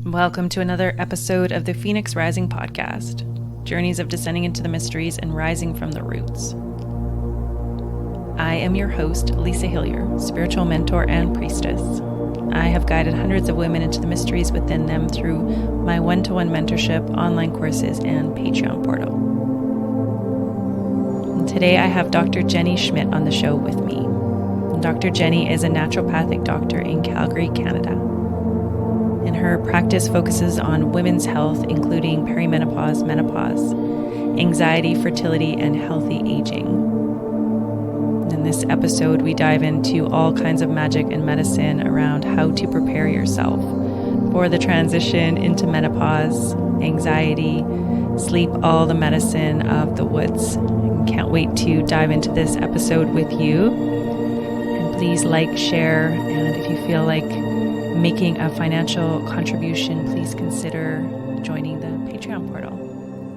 Welcome to another episode of the Phoenix Rising podcast, journeys of descending into the mysteries and rising from the roots. I am your host, Lisa Hillier, spiritual mentor and priestess. I have guided hundreds of women into the mysteries within them through my one-to-one mentorship, online courses, and Patreon portal. And today I have Dr. Jenny Schmidt on the show with me. Dr. Jenny is a naturopathic doctor in Calgary, Canada. And her practice focuses on women's health, including perimenopause, menopause, anxiety, fertility, and healthy aging. In this episode, we dive into all kinds of magic and medicine around how to prepare yourself for the transition into menopause, anxiety, sleep, all the medicine of the woods. I can't wait to dive into this episode with you. And please like, share, and if you feel like making a financial contribution, please consider joining the Patreon portal.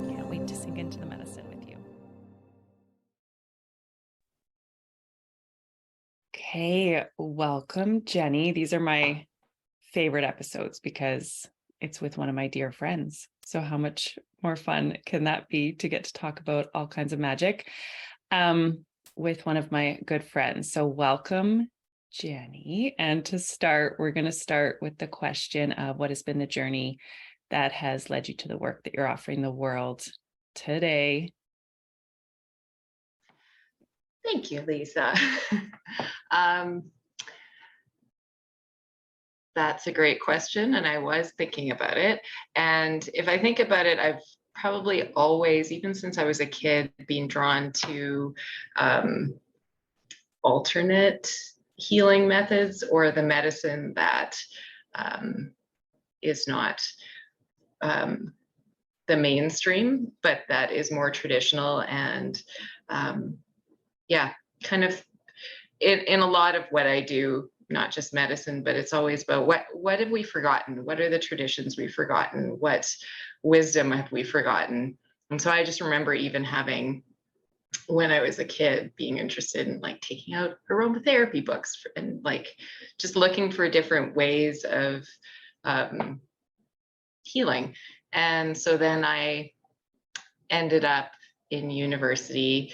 Can't wait to sink into the medicine with you. Okay, welcome, Jenny. These are my favorite episodes because it's with one of my dear friends. So how much more fun can that be to get to talk about all kinds of magic with one of my good friends. So welcome, Jenny. And to start, we're going to start with the question of what has been the journey that has led you to the work that you're offering the world today. Thank you, Lisa. That's a great question, and I was thinking about it. And if I think about it, I've probably always, even since I was a kid, been drawn to alternate healing methods or the medicine that is not the mainstream, but that is more traditional and kind of in a lot of what I do, not just medicine, but it's always about what have we forgotten? What are the traditions we've forgotten? What wisdom have we forgotten? And so I just remember even having, when I was a kid, being interested in like taking out aromatherapy books and like just looking for different ways of healing. And so then I ended up in university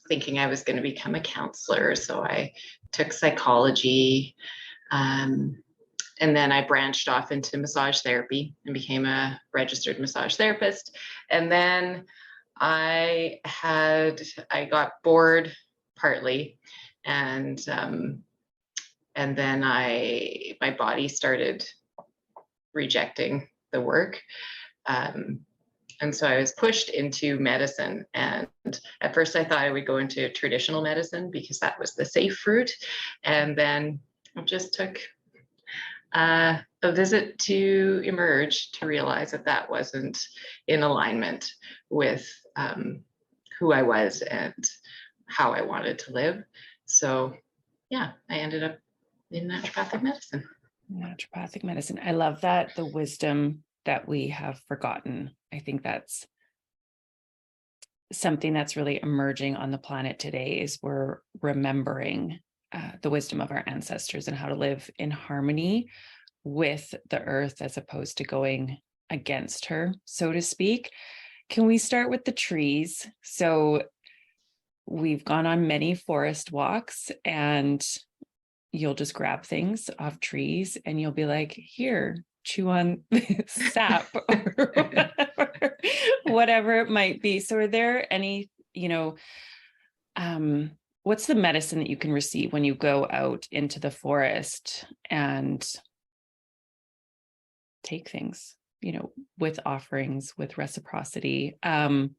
thinking I was going to become a counselor. So I took psychology, and then I branched off into massage therapy and became a registered massage therapist. And then I got bored partly, and then my body started rejecting the work. And so I was pushed into medicine. And at first I thought I would go into traditional medicine because that was the safe route. And then I just took a visit to Emerge to realize that that wasn't in alignment with who I was and how I wanted to live. So yeah, I ended up in naturopathic medicine. Naturopathic medicine. I love that, the wisdom that we have forgotten. I think that's something that's really emerging on the planet today, is we're remembering the wisdom of our ancestors and how to live in harmony with the earth as opposed to going against her, so to speak. Can we start with the trees? So we've gone on many forest walks, and you'll just grab things off trees and you'll be like, here, chew on sap or whatever it might be. So are there any, what's the medicine that you can receive when you go out into the forest and take things, with offerings, with reciprocity, and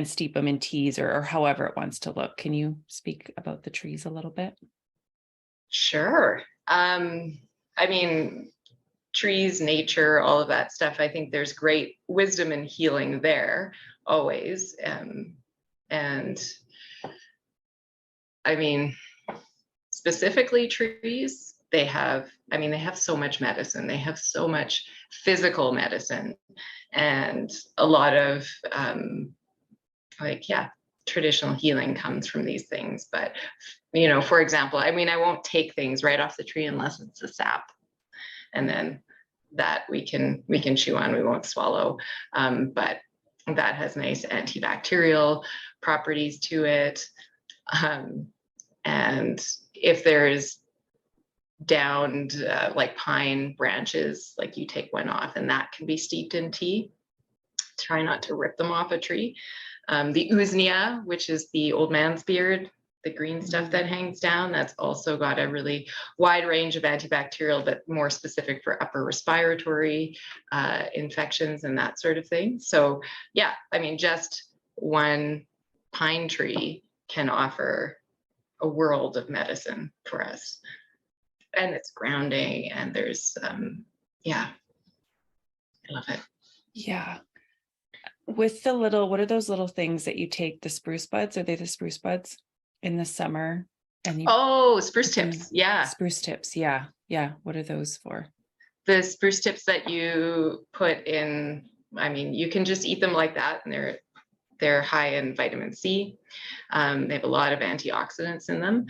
steep them in teas or however it wants to look? Can you speak about the trees a little bit? Sure. I mean, trees, nature, all of that stuff. I think there's great wisdom and healing there always. And I mean, specifically trees, they have so much medicine. They have so much physical medicine and a lot of traditional healing comes from these things. But, for example, I won't take things right off the tree unless it's the sap. and then that we can chew on, we won't swallow. But that has nice antibacterial properties to it. And if there's downed like pine branches, like you take one off and that can be steeped in tea. Try not to rip them off a tree. The usnea, which is the old man's beard, the green stuff that hangs down, that's also got a really wide range of antibacterial, but more specific for upper respiratory infections and that sort of thing. So yeah, I mean, just one pine tree can offer a world of medicine for us. And it's grounding, and there's, yeah, I love it. Yeah. With the little, what are those little things that you take, the spruce buds? Are they the spruce buds in the summer? And you, Spruce tips. Yeah. Spruce tips. Yeah. Yeah. What are those for? The spruce tips that you put in, I mean, you can just eat them like that, and they're high in vitamin C. They have a lot of antioxidants in them,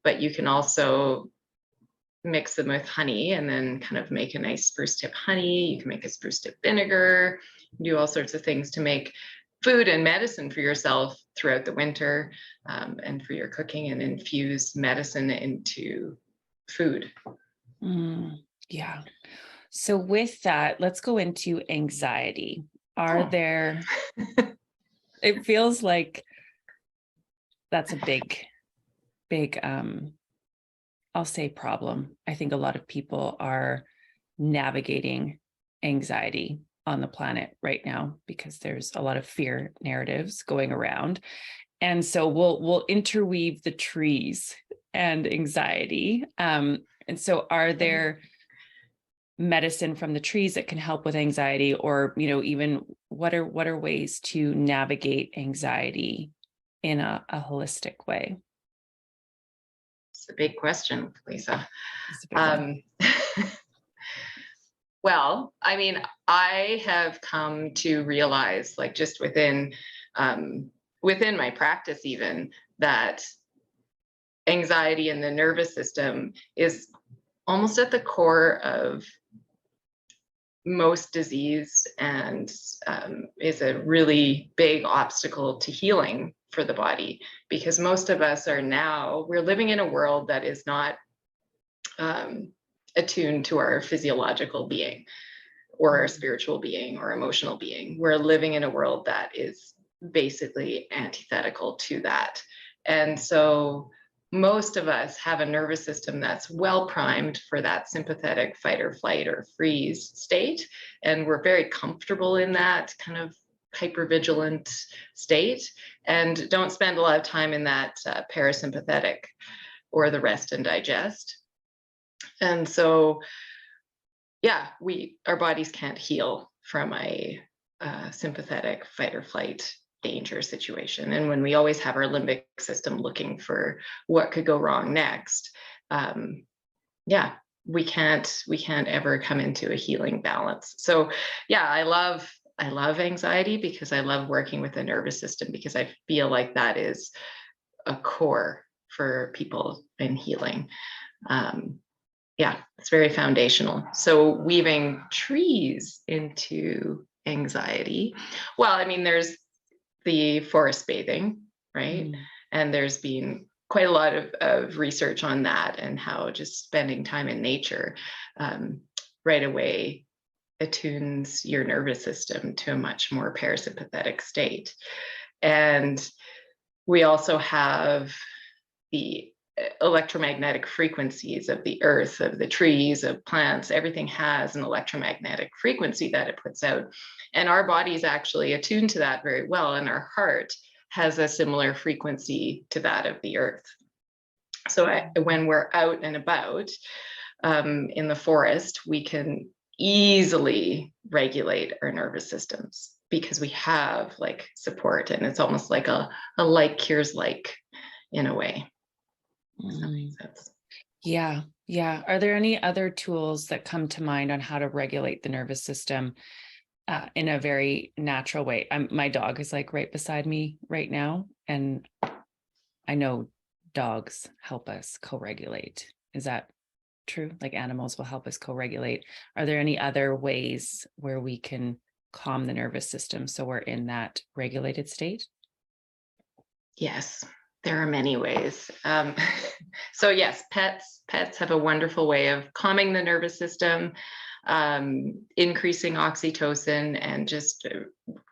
but you can also mix them with honey and then kind of make a nice spruce tip honey. You can make a spruce tip vinegar, do all sorts of things to make food and medicine for yourself throughout the winter, and for your cooking, and infuse medicine into food. Yeah. So with that, let's go into anxiety. Are there, it feels like that's a big, I'll say problem. I think a lot of people are navigating anxiety on the planet right now because there's a lot of fear narratives going around. And so we'll interweave the trees and anxiety. And so are there medicine from the trees that can help with anxiety, or, you know, even what are ways to navigate anxiety in a holistic way? It's a big question, Lisa. It's a big one. Well, I mean, I have come to realize, like, just within my practice, even, that anxiety in the nervous system is almost at the core of most disease, and is a really big obstacle to healing for the body, because most of us we're living in a world that is not attuned to our physiological being or our spiritual being or emotional being. We're living in a world that is basically antithetical to that. And so most of us have a nervous system that's well primed for that sympathetic fight or flight or freeze state. And we're very comfortable in that kind of hypervigilant state, and don't spend a lot of time in that parasympathetic or the rest and digest. And so, yeah, our bodies can't heal from a sympathetic fight or flight danger situation. And when we always have our limbic system looking for what could go wrong next, yeah, we can't ever come into a healing balance. So yeah, I love anxiety because I love working with the nervous system, because I feel like that is a core for people in healing. Yeah, it's very foundational. So weaving trees into anxiety, well, I mean, there's the forest bathing, right? And there's been quite a lot of research on that, and how just spending time in nature right away attunes your nervous system to a much more parasympathetic state. And we also have the electromagnetic frequencies of the earth, of the trees, of plants. Everything has an electromagnetic frequency that it puts out. And our body is actually attuned to that very well. And our heart has a similar frequency to that of the earth. So when we're out and about in the forest, we can easily regulate our nervous systems because we have like support, and it's almost like a like cures like in a way. Does that make sense? Yeah. Are there any other tools that come to mind on how to regulate the nervous system in a very natural way? My dog is like right beside me right now, and I know dogs help us co-regulate. Is that True. Like animals will help us co-regulate. Are there any other ways where we can calm the nervous system so we're in that regulated state? Yes, there are many ways. So yes, pets have a wonderful way of calming the nervous system, increasing oxytocin, and just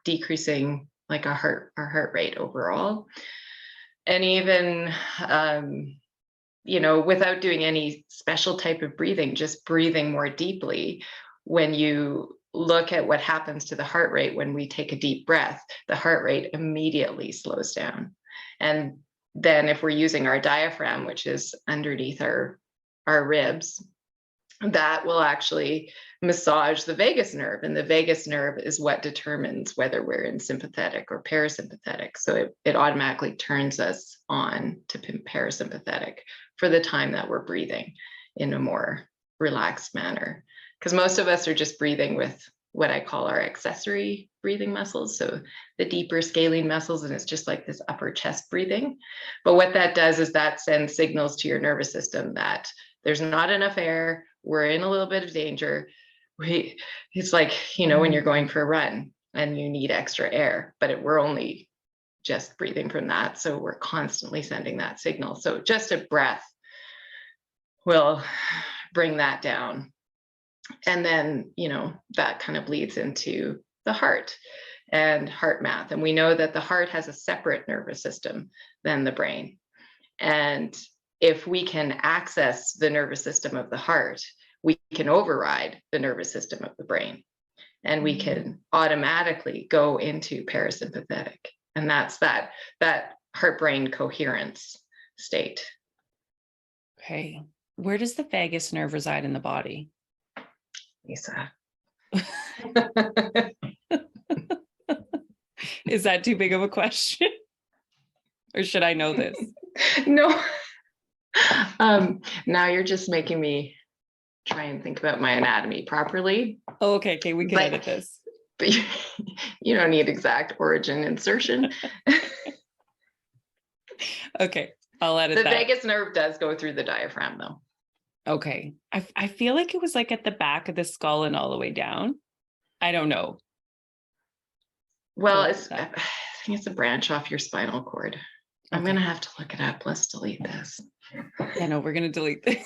decreasing like our heart rate overall. And even without doing any special type of breathing, just breathing more deeply. When you look at what happens to the heart rate when we take a deep breath, the heart rate immediately slows down. And then if we're using our diaphragm, which is underneath our ribs, that will actually massage the vagus nerve. And the vagus nerve is what determines whether we're in sympathetic or parasympathetic. So it automatically turns us on to parasympathetic for the time that we're breathing in a more relaxed manner. Because most of us are just breathing with what I call our accessory breathing muscles. So the deeper scalene muscles, and it's just like this upper chest breathing. But what that does is that sends signals to your nervous system that there's not enough air, we're in a little bit of danger. It's like, when you're going for a run and you need extra air, but we're only just breathing from that. So we're constantly sending that signal. So just a breath will bring that down. And then, that kind of leads into the heart and heart math. And we know that the heart has a separate nervous system than the brain. And if we can access the nervous system of the heart, we can override the nervous system of the brain, and we can automatically go into parasympathetic. And that's that heart-brain coherence state. Okay. Where does the vagus nerve reside in the body? Lisa. Is that too big of a question? Or should I know this? No. Now you're just making me try and think about my anatomy properly. Oh, okay, we can edit this. But you don't need exact origin insertion. Okay, I'll edit that. The vagus nerve does go through the diaphragm, though. Okay. I feel like it was like at the back of the skull and all the way down. I don't know. Well, I think it's a branch off your spinal cord. Okay. I'm going to have to look it up. Let's delete this. Yeah, no, we're going to delete this.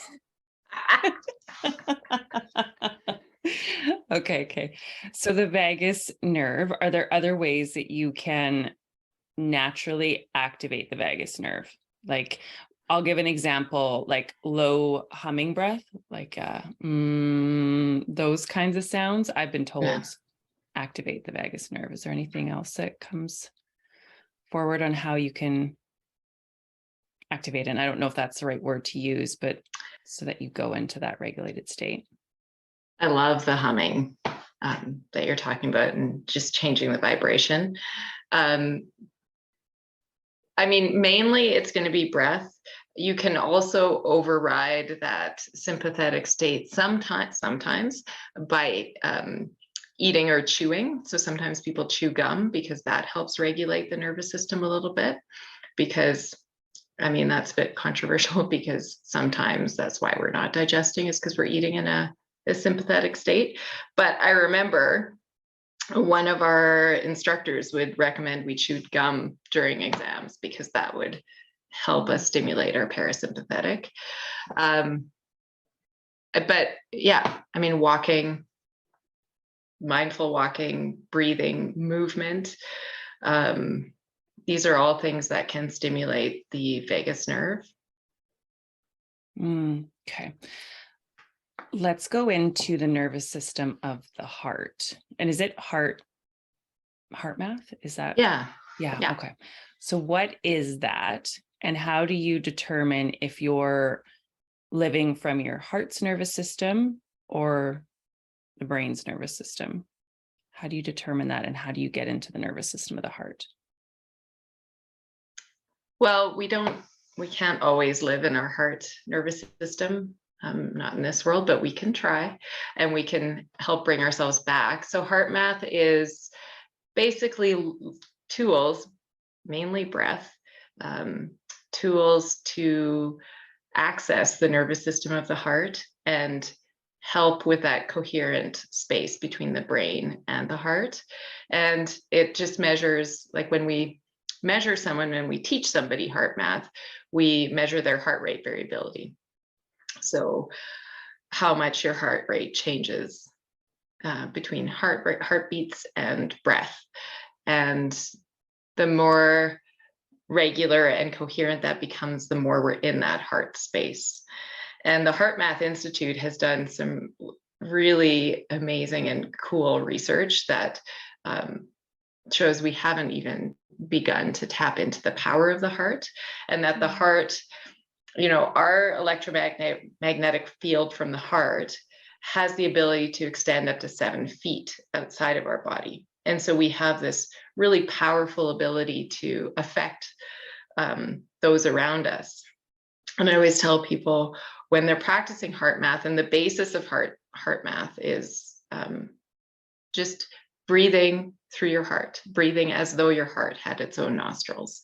Okay. So the vagus nerve, are there other ways that you can naturally activate the vagus nerve? Like, I'll give an example, like low humming breath, like those kinds of sounds, I've been told activate the vagus nerve. Is there anything else that comes forward on how you can activate it? And I don't know if that's the right word to use, but so that you go into that regulated state. I love the humming that you're talking about and just changing the vibration. Mainly it's going to be breath. You can also override that sympathetic state sometimes by eating or chewing. So sometimes people chew gum because that helps regulate the nervous system a little bit, because that's a bit controversial, because sometimes that's why we're not digesting, is because we're eating in a sympathetic state. But I remember one of our instructors would recommend we chewed gum during exams because that would help us stimulate our parasympathetic. But yeah, walking, mindful walking, breathing, movement, these are all things that can stimulate the vagus nerve. Okay. Let's go into the nervous system of the heart. And is it heart math? Is that? Yeah. Okay. So what is that? And how do you determine if you're living from your heart's nervous system or the brain's nervous system? How do you determine that? And how do you get into the nervous system of the heart? Well, we can't always live in our heart nervous system. Not in this world, but we can try, and we can help bring ourselves back. So heart math is basically tools, mainly breath, tools to access the nervous system of the heart and help with that coherent space between the brain and the heart. And it just measures, like when we measure someone and we teach somebody heart math, we measure their heart rate variability. So how much your heart rate changes between heartbeats and breath. And the more regular and coherent that becomes, the more we're in that heart space. And the Heart Math Institute has done some really amazing and cool research that shows we haven't even begun to tap into the power of the heart, and that the heart, our electromagnetic field from the heart has the ability to extend up to 7 feet outside of our body. And so we have this really powerful ability to affect those around us. And I always tell people when they're practicing heart math, and the basis of heart math is just breathing through your heart, breathing as though your heart had its own nostrils,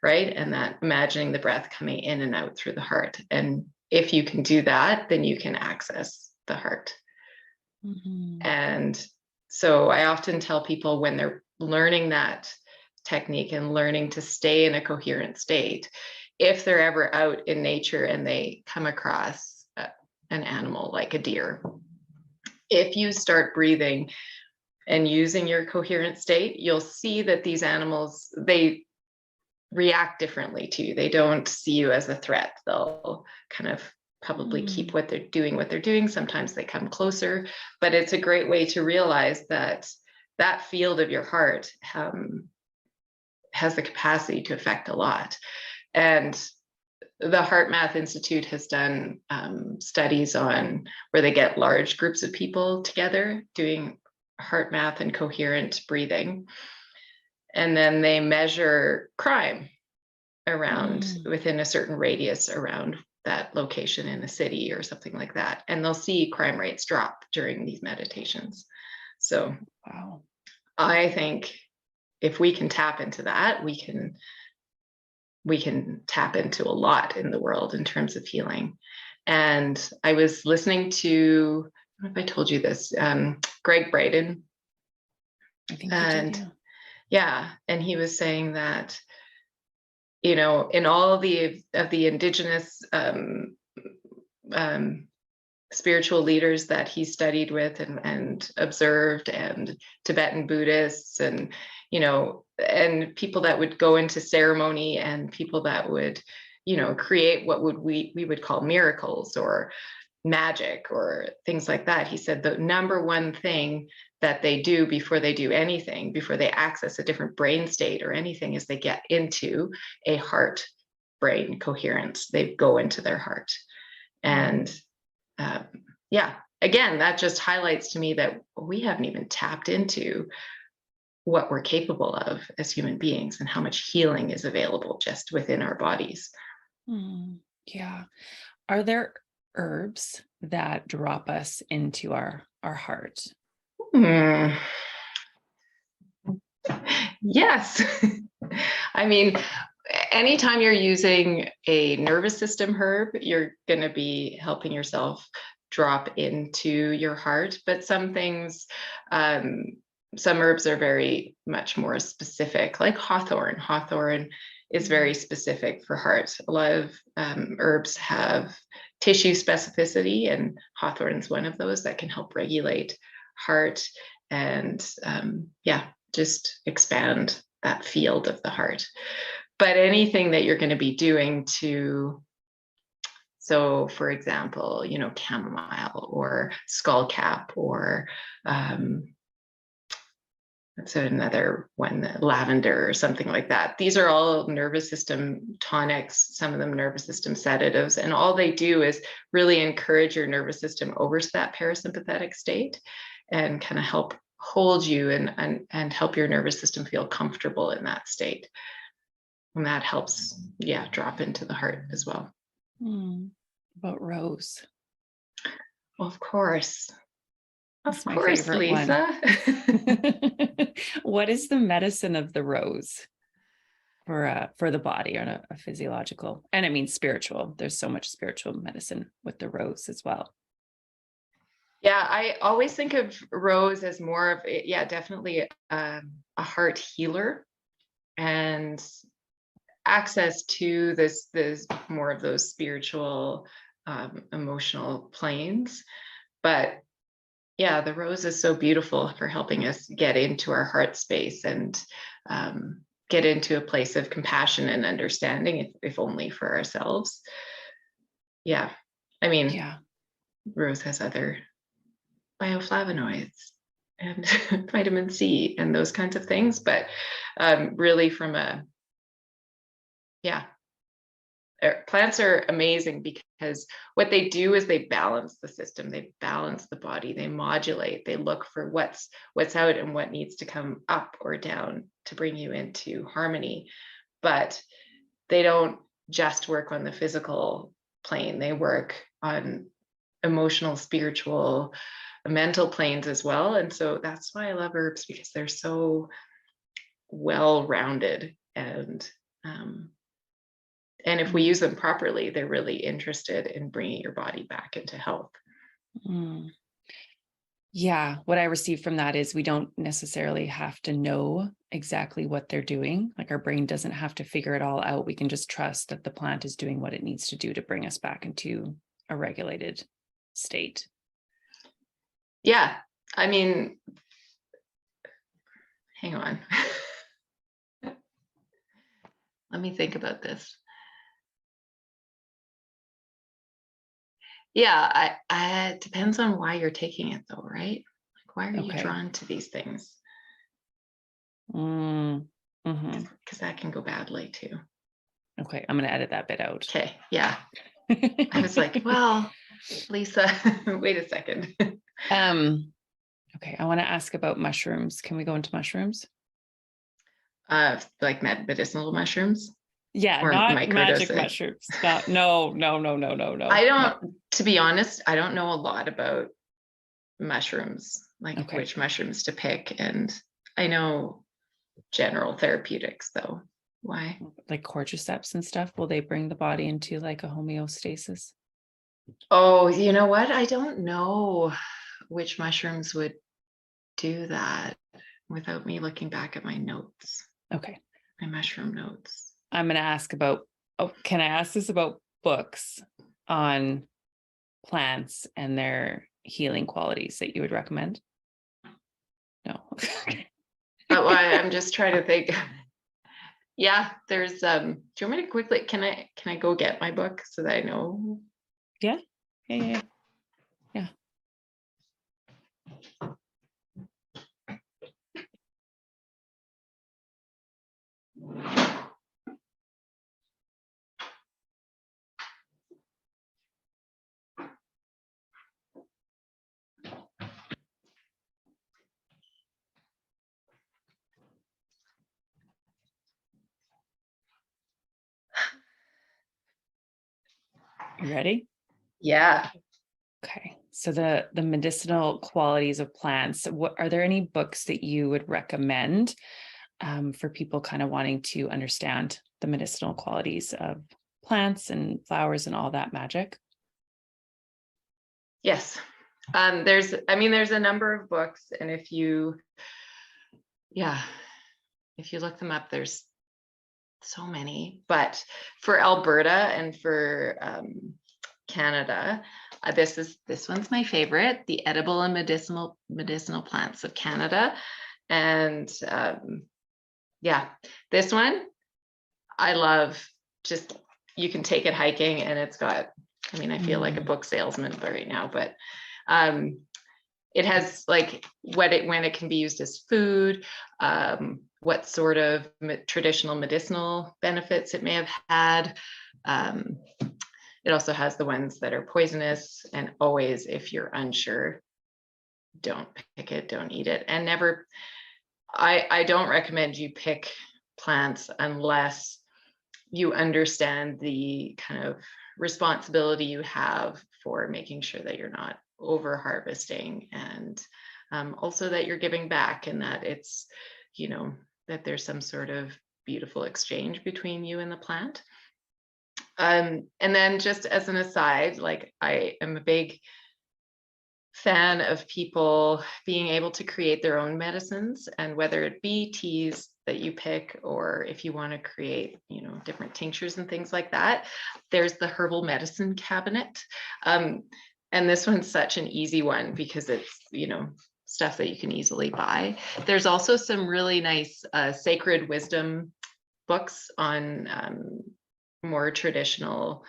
right? And that imagining the breath coming in and out through the heart. And if you can do that, then you can access the heart. Mm-hmm. And so I often tell people when they're learning that technique and learning to stay in a coherent state, if they're ever out in nature and they come across an animal like a deer, if you start breathing and using your coherent state, you'll see that these animals, they react differently to you. They don't see you as a threat. They'll kind of probably keep what they're doing. Sometimes they come closer, but it's a great way to realize that that field of your heart has the capacity to affect a lot. And the Heart Math Institute has done studies on where they get large groups of people together doing heart math and coherent breathing. And then they measure crime around within a certain radius around that location in the city or something like that. And they'll see crime rates drop during these meditations. So Wow. I think if we can tap into that, we can tap into a lot in the world in terms of healing. And I was listening to, I don't know if I told you this, Greg Braden. I think you did, yeah. Yeah, and he was saying that, in all of the indigenous spiritual leaders that he studied with and observed, and Tibetan Buddhists, and and people that would go into ceremony, and people that would create what we would call miracles or magic or things like that. He said the number one thing that they do before they do anything, before they access a different brain state or anything, is they get into a heart brain coherence. They go into their heart. And again, that just highlights to me that we haven't even tapped into what we're capable of as human beings and how much healing is available just within our bodies. Yeah. Are there herbs that drop us into our heart? Yes. I mean, anytime you're using a nervous system herb, you're going to be helping yourself drop into your heart. But some things, some herbs are very much more specific, like hawthorn. Hawthorn is very specific for heart. A lot of herbs have tissue specificity, and hawthorn's one of those that can help regulate heart and just expand that field of the heart. But anything that you're going to be doing so for example, chamomile or skullcap or that's another one, lavender or something like that. These are all nervous system tonics, some of them nervous system sedatives, and all they do is really encourage your nervous system over to that parasympathetic state and kind of help hold you and help your nervous system feel comfortable in that state. And that helps, drop into the heart as well. About rose? Well, of course. That's my favorite Lisa. One. What is the medicine of the rose for the body on a physiological, and I mean spiritual? There's so much spiritual medicine with the rose as well. Yeah, I always think of rose as more of, yeah, definitely a heart healer and access to this more of those spiritual, emotional planes. But yeah, the rose is so beautiful for helping us get into our heart space and get into a place of compassion and understanding, if only for ourselves. Yeah, I mean, Yeah. rose has other bioflavonoids and vitamin C and those kinds of things, but really from a, yeah, plants are amazing because what they do is they balance the system, they balance the body, they modulate, they look for what's out and what needs to come up or down to bring you into harmony. But they don't just work on the physical plane, they work on emotional, spiritual, mental planes as well. And so that's why I love herbs, because they're so well rounded, um, and if we use them properly, they're really interested in bringing your body back into health. Mm. Yeah, what I receive from that is we don't necessarily have to know exactly what they're doing. Like our brain doesn't have to figure it all out. We can just trust that the plant is doing what it needs to do to bring us back into a regulated state. Yeah, I mean, hang on. Let me think about this. Yeah, it depends on why you're taking it though, right? Like, why are you Okay. drawn to these things? Mm-hmm. Because that can go badly too. Okay, I'm going to edit that bit out. Okay, yeah. I was like, well, Lisa, wait a second. Okay, I want to ask about mushrooms. Can we go into mushrooms? Like medicinal mushrooms Yeah, or not magic microdosing. mushrooms. No. I No. don't, to be honest, I don't know a lot about mushrooms, like Okay. which mushrooms to pick. And I know general therapeutics though. Why? Like cordyceps and stuff, will they bring the body into like a homeostasis? Oh, you know what? I don't know which mushrooms would do that without me looking back at my notes, Okay. my mushroom notes. I'm going to ask about, can I ask this about books on plants and their healing qualities that you would recommend? No. But I'm just trying to think. Yeah, there's do you want me to quickly, can I go get my book so that I know? Yeah. Yeah. You ready? Yeah. Okay. So the medicinal qualities of plants, what are there any books that you would recommend for people kind of wanting to understand the medicinal qualities of plants and flowers and all that magic? Yes. There's a number of books, and if you, yeah, if you look them up, there's so many. But for Alberta and for Canada, this one's my favorite, The Edible and Medicinal Plants of Canada. And yeah, this one I love. Just, you can take it hiking, and it's got, I feel like a book salesman right now, but it has like when it can be used as food, what sort of traditional medicinal benefits it may have had. It also has the ones that are poisonous, and always, if you're unsure, don't pick it, don't eat it, and never. I don't recommend you pick plants unless you understand the kind of responsibility you have for making sure that you're not over harvesting, and also that you're giving back, and that it's, that there's some sort of beautiful exchange between you and the plant. And then just as an aside, like I am a big fan of people being able to create their own medicines, and whether it be teas that you pick, or if you want to create, different tinctures and things like that, there's the herbal medicine cabinet. And this one's such an easy one because it's, stuff that you can easily buy. There's also some really nice sacred wisdom books on more traditional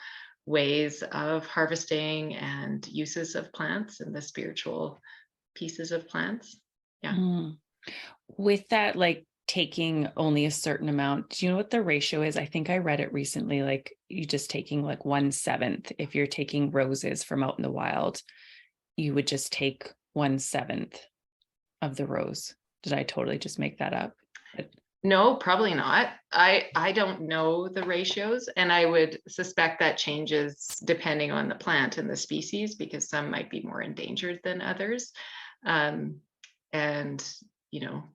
ways of harvesting and uses of plants and the spiritual pieces of plants. Yeah. With that, like taking only a certain amount, do you know what the ratio is? I think I read it recently, like you just taking like 1/7. If you're taking roses from out in the wild, you would just take 1/7 of the rose. Did I totally just make that up? No, probably not. I don't know the ratios, and I would suspect that changes depending on the plant and the species, because some might be more endangered than others, and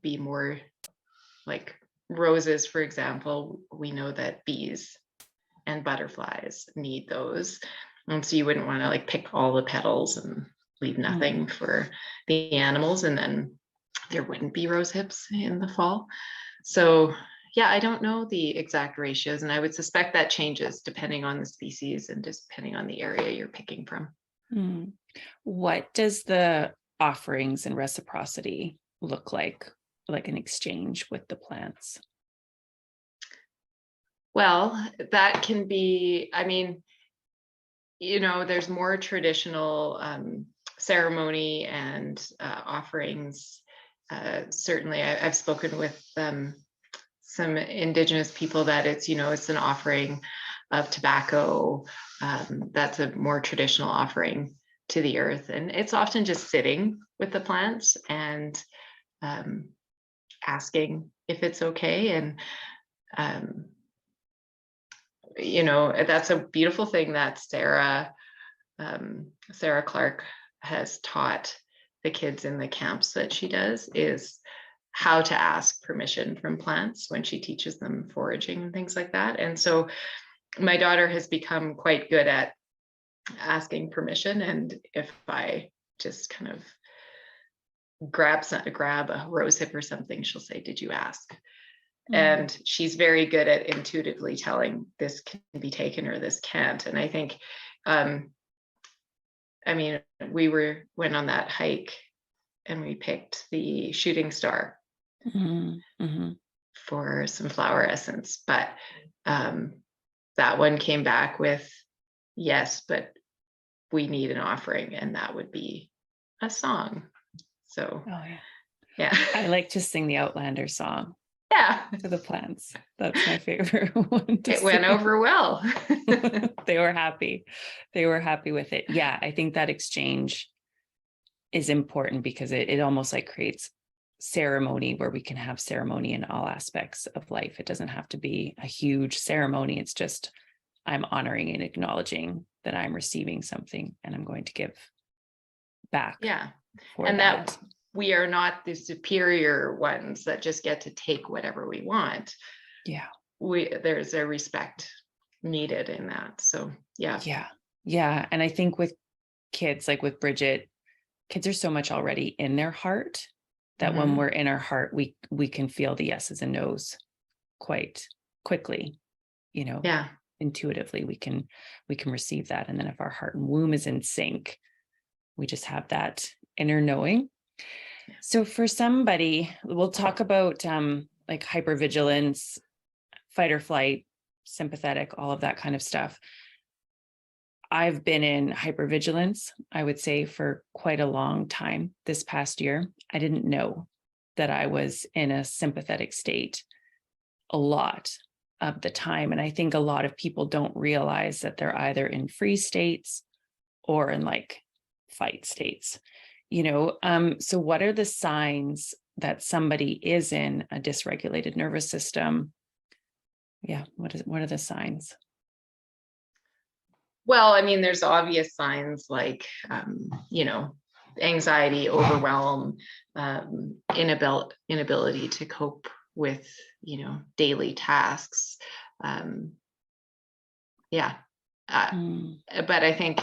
be more like roses, for example. We know that bees and butterflies need those, and so you wouldn't want to like pick all the petals and leave nothing for the animals, and then there wouldn't be rose hips in the fall. So yeah, I don't know the exact ratios, and I would suspect that changes depending on the species and just depending on the area you're picking from. What does the offerings and reciprocity look like an exchange with the plants? Well, that can be, there's more traditional ceremony and offerings. Certainly, I've spoken with some Indigenous people that it's an offering of tobacco. That's a more traditional offering to the earth, and it's often just sitting with the plants and asking if it's okay. And that's a beautiful thing that Sarah Clark has taught the kids in the camps that she does, is how to ask permission from plants when she teaches them foraging and things like that. And so my daughter has become quite good at asking permission. And if I just kind of grab a rose hip or something, she'll say, "Did you ask?" And she's very good at intuitively telling this can be taken or this can't. And I think, we went on that hike and we picked the shooting star for some flower essence, but that one came back with, yes, but we need an offering, and that would be a song. So yeah. I like to sing the Outlander song. Yeah. To the plants. That's my favorite one. It went over well. They were happy. They were happy with it. Yeah, I think that exchange is important because it almost like creates ceremony where we can have ceremony in all aspects of life. It doesn't have to be a huge ceremony. It's just I'm honoring and acknowledging that I'm receiving something and I'm going to give back. Yeah. And that we are not the superior ones that just get to take whatever we want. Yeah. There's a respect needed in that. So yeah. Yeah. And I think with kids, like with Bridget, kids are so much already in their heart that when we're in our heart, we can feel the yeses and nos quite quickly, Yeah. Intuitively we can receive that. And then if our heart and womb is in sync, we just have that inner knowing. So for somebody, we'll talk about like hypervigilance, fight or flight, sympathetic, all of that kind of stuff. I've been in hypervigilance, I would say, for quite a long time. This past year, I didn't know that I was in a sympathetic state a lot of the time. And I think a lot of people don't realize that they're either in freeze states or in like fight states. So what are the signs that somebody is in a dysregulated nervous system? Yeah, what are the signs? Well, there's obvious signs like, anxiety, overwhelm, inability to cope with, daily tasks. But I think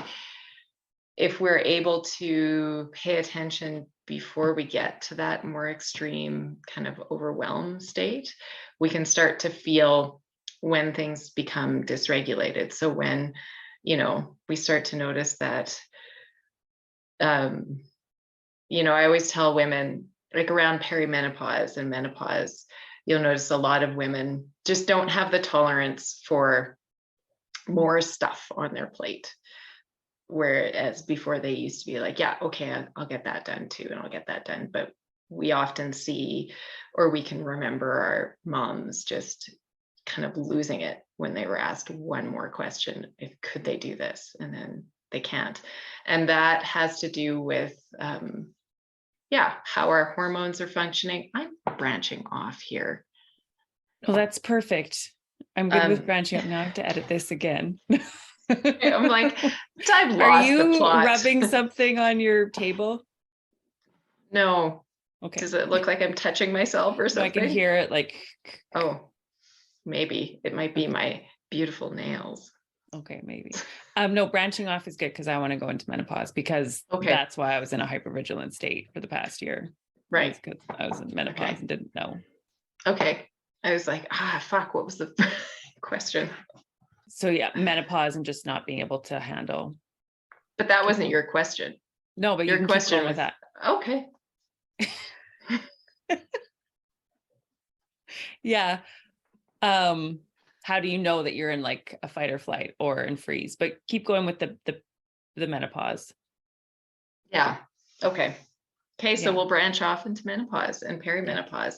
if we're able to pay attention before we get to that more extreme kind of overwhelmed state, we can start to feel when things become dysregulated. So when, we start to notice that, I always tell women, like around perimenopause and menopause, you'll notice a lot of women just don't have the tolerance for more stuff on their plate. Whereas before they used to be like, yeah, okay, I'll get that done too, and I'll get that done. But we often see, or we can remember our moms just kind of losing it when they were asked one more question, if could they do this, and then they can't. And that has to do with how our hormones are functioning. I'm branching off here. Well, that's perfect. I'm good with branching up. Now I have to edit this again. I'm like, I've Are lost the you plot. rubbing something on your table? No. Okay. Does it look like I'm touching myself or something? I can hear it like. Oh, maybe. It might be my beautiful nails. Okay, maybe. No, branching off is good because I want to go into menopause, because that's why I was in a hypervigilant state for the past year. Right. Because I was in menopause and didn't know. Okay. I was like, fuck, what was the question? So yeah, menopause and just not being able to handle. But that wasn't your question. No, but your question was that. Okay. Yeah. How do you know that you're in like a fight or flight or in freeze? But keep going with the menopause. Yeah. Okay. So we'll branch off into menopause and perimenopause.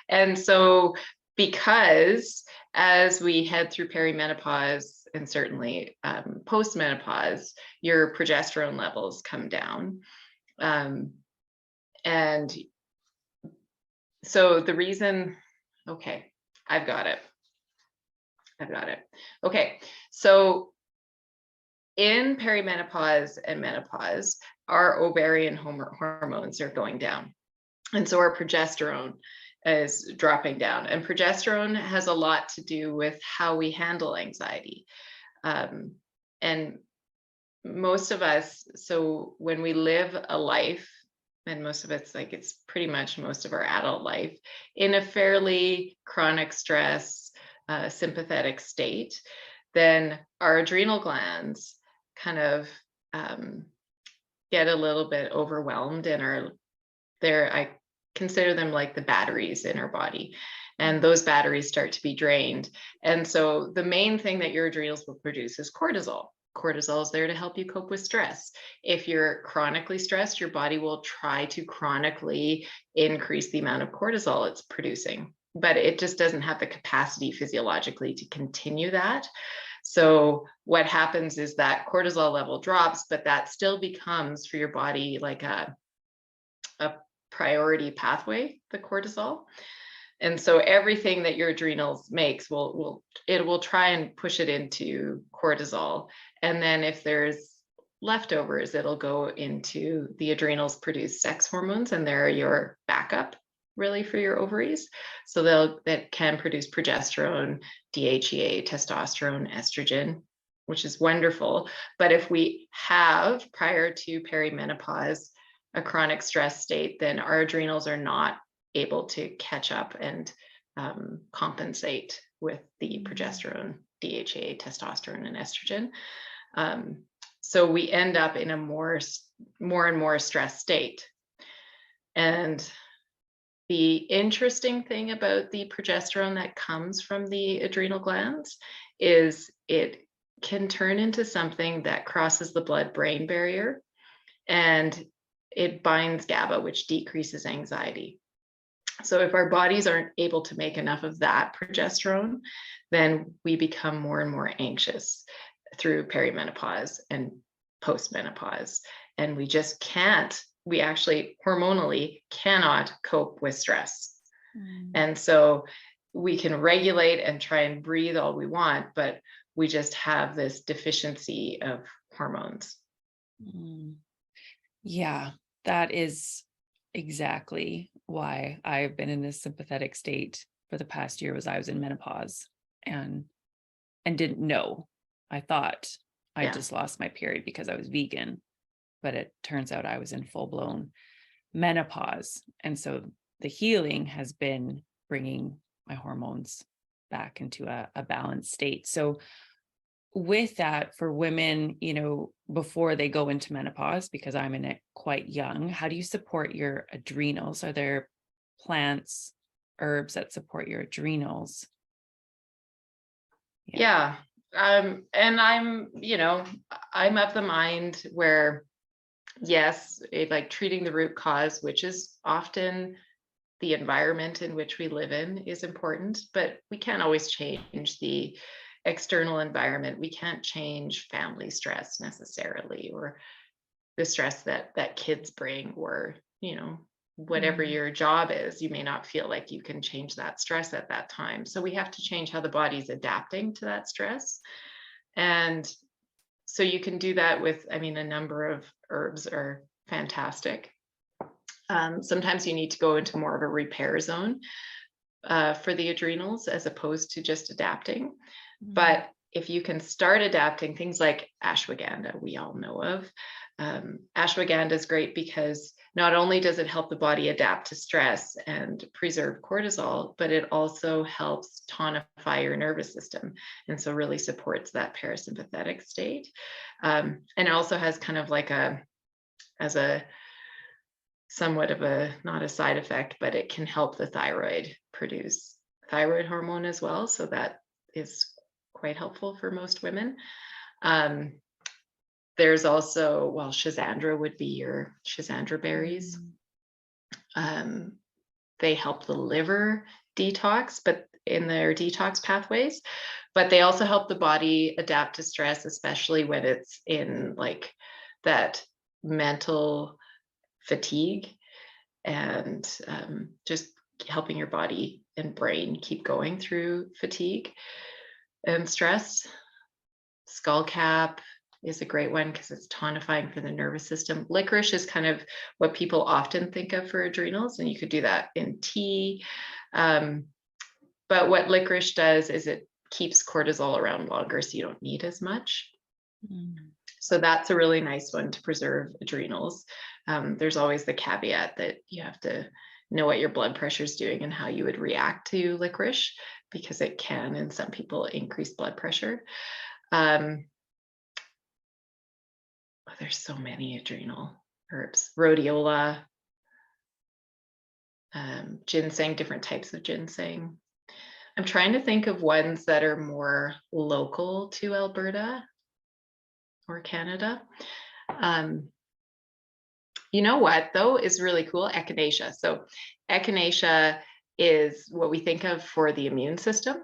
And so because as we head through perimenopause and certainly postmenopause, your progesterone levels come down. And so the reason, I've got it. Okay, so in perimenopause and menopause, our ovarian hormones are going down. And so our progesterone is dropping down. And progesterone has a lot to do with how we handle anxiety. And most of us, so when we live a life, and most of it's like, it's pretty much most of our adult life in a fairly chronic stress, sympathetic state, then our adrenal glands kind of get a little bit overwhelmed, and I consider them like the batteries in our body, and those batteries start to be drained. And so the main thing that your adrenals will produce is cortisol. Cortisol is there to help you cope with stress. If you're chronically stressed, your body will try to chronically increase the amount of cortisol it's producing, but it just doesn't have the capacity physiologically to continue that. So what happens is that cortisol level drops, but that still becomes for your body like a priority pathway, the cortisol. And so everything that your adrenals makes will try and push it into cortisol. And then if there's leftovers, it'll go into the adrenals produce sex hormones, and they're your backup really for your ovaries. So that can produce progesterone, DHEA, testosterone, estrogen, which is wonderful. But if we have, prior to perimenopause, a chronic stress state, then our adrenals are not able to catch up and compensate with the progesterone, DHEA, testosterone, and estrogen. So we end up in a more and more stressed state. And the interesting thing about the progesterone that comes from the adrenal glands is it can turn into something that crosses the blood-brain barrier, and it binds GABA, which decreases anxiety. So if our bodies aren't able to make enough of that progesterone, then we become more and more anxious through perimenopause and postmenopause. And we just can't, we actually hormonally cannot cope with stress. And so we can regulate and try and breathe all we want, but we just have this deficiency of hormones. Yeah, that is exactly why I've been in this sympathetic state for the past year. Was I was in menopause and didn't know. I thought I just lost my period because I was vegan, but it turns out I was in full-blown menopause. And so the healing has been bringing my hormones back into a balanced state. So with that, for women, before they go into menopause, because I'm in it quite young, how do you support your adrenals? Are there plants, herbs that support your adrenals? Yeah. And I'm of the mind where, yes, like treating the root cause, which is often the environment in which we live in, is important, but we can't always change the external environment. We can't change family stress necessarily, or the stress that kids bring, or, whatever your job is. You may not feel like you can change that stress at that time. So we have to change how the body's adapting to that stress. And so you can do that with, a number of herbs are fantastic. Sometimes you need to go into more of a repair zone for the adrenals, as opposed to just adapting. But if you can start adapting, things like ashwagandha, we all know of. Ashwagandha is great because not only does it help the body adapt to stress and preserve cortisol, but it also helps tonify your nervous system. And so really supports that parasympathetic state. And it also has kind of like somewhat of not a side effect, but it can help the thyroid produce thyroid hormone as well. So that is quite helpful for most women. There's also, Schizandra would be your Schizandra berries. They help the liver detox, but in their detox pathways, but they also help the body adapt to stress, especially when it's in like that mental fatigue, and just helping your body and brain keep going through fatigue and stress. Skullcap is a great one because it's tonifying for the nervous system. Licorice is kind of what people often think of for adrenals, and you could do that in tea. But what licorice does is it keeps cortisol around longer, so you don't need as much. So that's a really nice one to preserve adrenals. There's always the caveat that you have to know what your blood pressure is doing and how you would react to licorice, because it can, in some people, increase blood pressure. There's so many adrenal herbs. Rhodiola, ginseng, different types of ginseng. I'm trying to think of ones that are more local to Alberta or Canada. You know what, though, is really cool? Echinacea. So echinacea is what we think of for the immune system.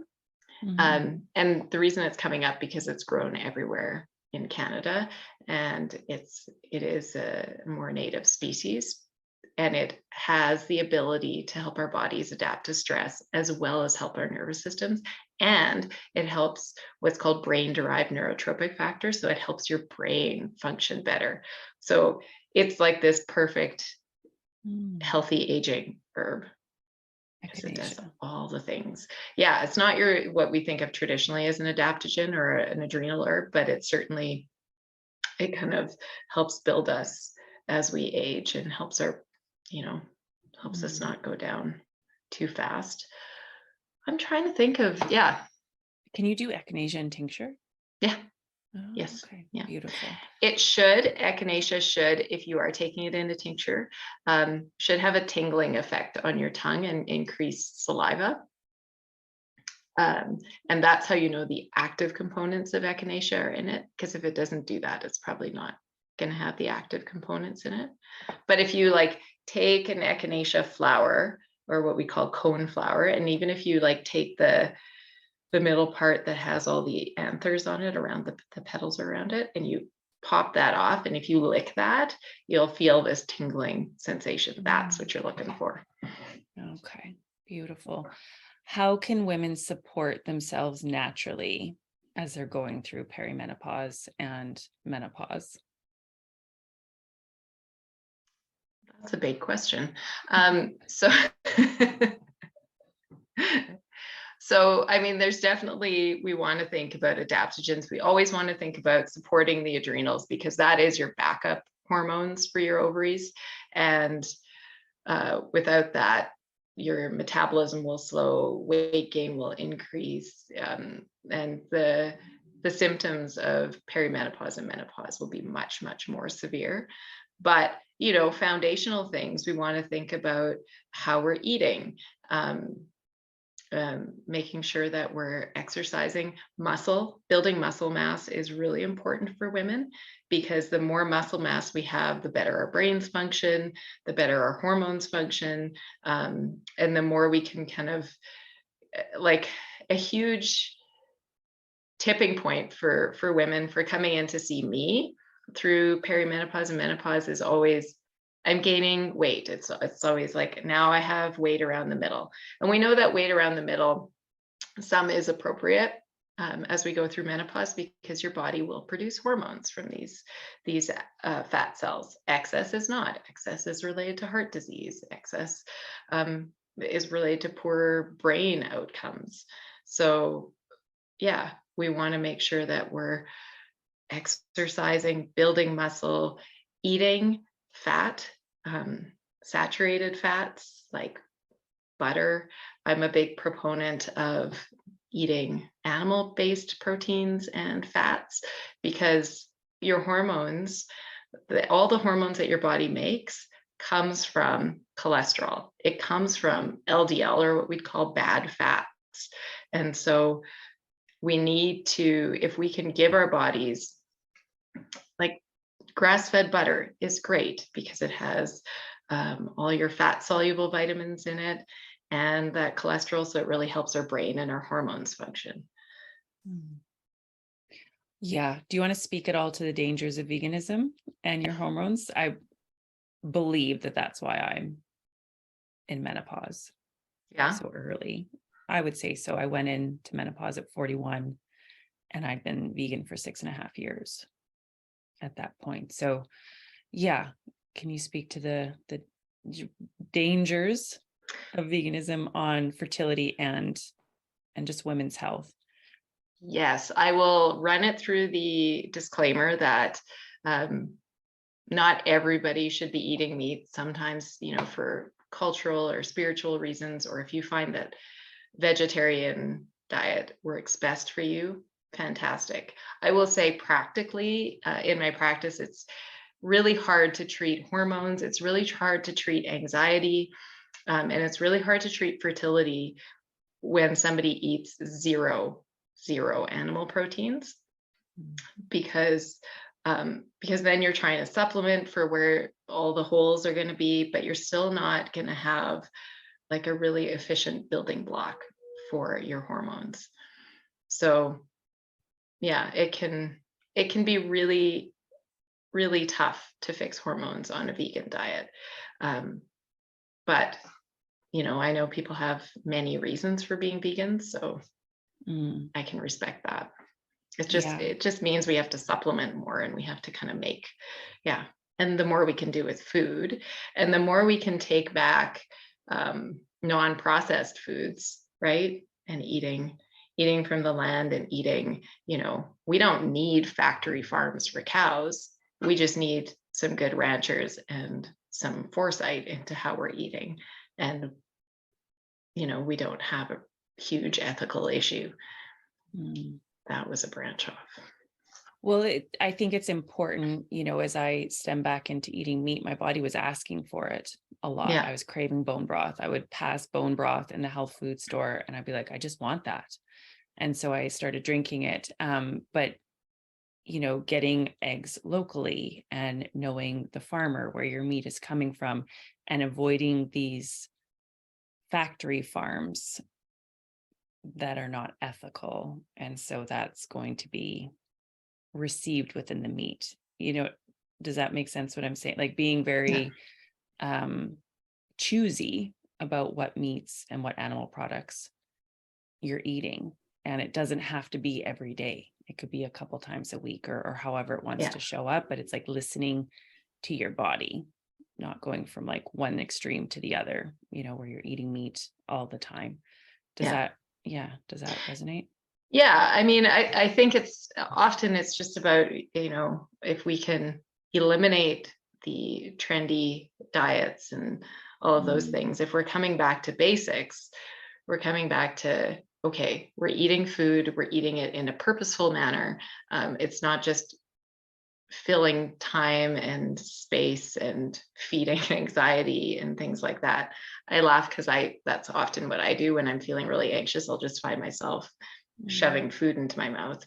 And the reason it's coming up because it's grown everywhere in Canada, and it is a more native species, and it has the ability to help our bodies adapt to stress as well as help our nervous systems. And it helps what's called brain-derived neurotropic factors. So it helps your brain function better. So it's like this perfect healthy aging herb, because it does all the things. Yeah, it's not what we think of traditionally as an adaptogen or an adrenal herb, but it kind of helps build us as we age, and helps helps us not go down too fast. I'm trying to think of, Can you do echinacea in tincture? Yeah. Oh, yes. Okay. Yeah. Beautiful. Echinacea should, if you are taking it in a tincture, should have a tingling effect on your tongue and increase saliva. And that's how you know the active components of echinacea are in it, because if it doesn't do that, it's probably not going to have the active components in it. But if you take an echinacea flower, or what we call cone flower, and even if you take the middle part that has all the anthers on it, around the petals around it, and you pop that off, and if you lick that, you'll feel this tingling sensation. That's what you're looking for. Okay, beautiful. How can women support themselves naturally as they're going through perimenopause and menopause? That's a big question. So, there's definitely, we want to think about adaptogens. We always want to think about supporting the adrenals, because that is your backup hormones for your ovaries. And without that, your metabolism will slow, weight gain will increase, and the symptoms of perimenopause and menopause will be much, much more severe. But, foundational things, we want to think about how we're eating, making sure that we're exercising. Building muscle mass is really important for women, because the more muscle mass we have, the better our brains function, the better our hormones function, and the more we can kind of, like, a huge tipping point for women for coming in to see me through perimenopause and menopause is always, I'm gaining weight. It's always like, now I have weight around the middle. And we know that weight around the middle, some is appropriate as we go through menopause, because your body will produce hormones from these fat cells. Excess is not. Excess is related to heart disease. Excess is related to poor brain outcomes. So yeah, we want to make sure that we're exercising, building muscle, eating fat, saturated fats like butter. I'm a big proponent of eating animal-based proteins and fats, because your hormones, all the hormones that your body makes, comes from cholesterol. It comes from LDL, or what we'd call bad fats. And so we need to, if we can give our bodies, like, grass-fed butter is great because it has all your fat soluble vitamins in it and that cholesterol, so it really helps our brain and our hormones function. Yeah. Do you want to speak at all to the dangers of veganism and your hormones? I believe that that's why I'm in menopause so early. I would say so. I went into menopause at 41, and I'd been vegan for 6.5 years at that point. So yeah, can you speak to the dangers of veganism on fertility and just women's health? Yes, I will run it through the disclaimer that not everybody should be eating meat. Sometimes, for cultural or spiritual reasons, or if you find that vegetarian diet works best for you, fantastic. I will say, practically, in my practice, it's really hard to treat hormones. It's really hard to treat anxiety. And it's really hard to treat fertility when somebody eats zero animal proteins, because then you're trying to supplement for where all the holes are going to be, but you're still not going to have like a really efficient building block for your hormones. So yeah, it can be really, really tough to fix hormones on a vegan diet. But I know people have many reasons for being vegan, so I can respect that. It just means we have to supplement more, and we have to kind of make, and the more we can do with food, and the more we can take back non-processed foods, right? And eating from the land, and eating, we don't need factory farms for cows. We just need some good ranchers and some foresight into how we're eating. And, we don't have a huge ethical issue. That was a branch off. Well, I think it's important, as I stem back into eating meat, my body was asking for it a lot. Yeah. I was craving bone broth. I would pass bone broth in the health food store, and I'd be like, I just want that. And so I started drinking it. But, getting eggs locally and knowing the farmer, where your meat is coming from, and avoiding these factory farms that are not ethical. And so that's going to be received within the meat. Does that make sense what I'm saying? Like, being very choosy about what meats and what animal products you're eating. And it doesn't have to be every day. It could be a couple times a week, or however it wants to show up. But it's like listening to your body, not going from like one extreme to the other, where you're eating meat all the time. Does that resonate? Yeah, I mean, I think it's just about, if we can eliminate the trendy diets and all of those things. If we're coming back to basics, we're coming back to, okay, we're eating food, we're eating it in a purposeful manner. It's not just filling time and space and feeding anxiety and things like that. I laugh because that's often what I do when I'm feeling really anxious. I'll just find myself shoving food into my mouth,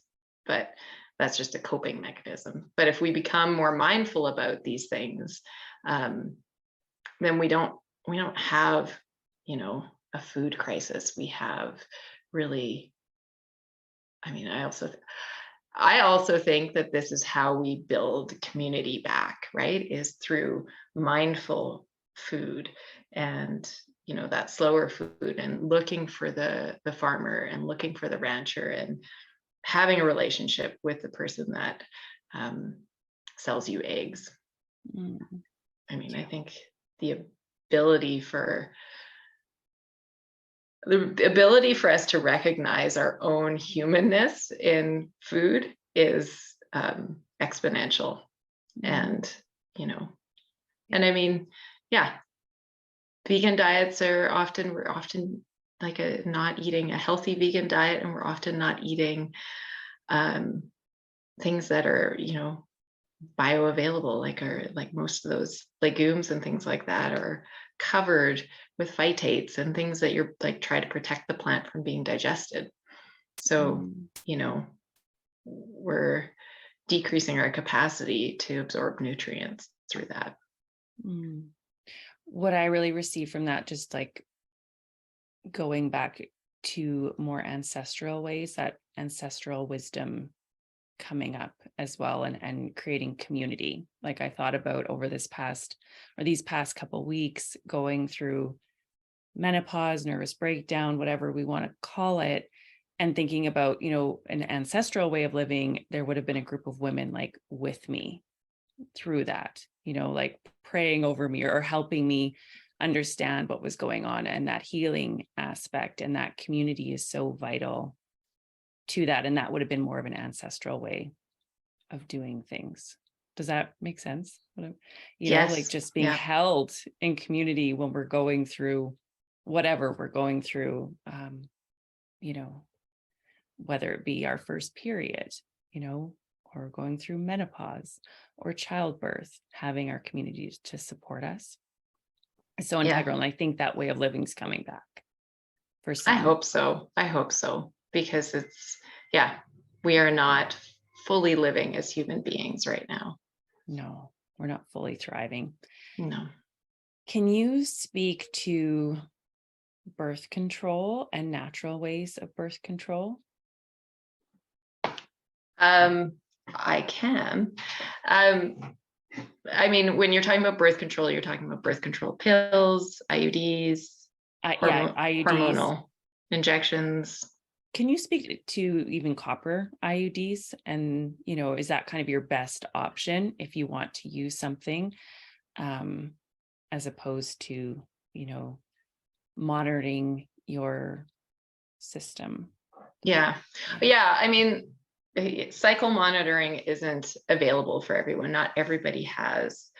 but that's just a coping mechanism. But if we become more mindful about these things, then we don't have, a food crisis. We have really, I mean, I also think that this is how we build community back, right? Is through mindful food and, that slower food, and looking for the farmer and looking for the rancher and having a relationship with the person that sells you eggs. I mean, I think the ability for us to recognize our own humanness in food is exponential. And, and I mean, yeah, vegan diets we're often like not eating a healthy vegan diet, and we're often not eating things that are, bioavailable, like most of those legumes and things like that are covered with phytates and things that you're like try to protect the plant from being digested. So, we're decreasing our capacity to absorb nutrients through that. What I really receive from that, just like going back to more ancestral ways, that ancestral wisdom coming up as well, and creating community. Like I thought about over these past couple weeks, going through menopause, nervous breakdown, whatever we want to call it, and thinking about, an ancestral way of living. There would have been a group of women like with me through that, like praying over me or helping me understand what was going on, and that healing aspect and that community is so vital to that. And that would have been more of an ancestral way of doing things. Does that make sense? Yes. Like just being held in community when we're going through whatever we're going through, whether it be our first period, or going through menopause or childbirth, having our communities to support us is so integral. And I think that way of living is coming back for some. I hope so, because we are not fully living as human beings right now. No, we're not fully thriving. No. Can you speak to birth control and natural ways of birth control? I can. I mean, when you're talking about birth control, you're talking about birth control pills, IUDs, IUDs, hormonal injections. Can you speak to even copper IUDs? And, is that kind of your best option if you want to use something, as opposed to, monitoring your system? Yeah. I mean, cycle monitoring isn't available for everyone. Not everybody has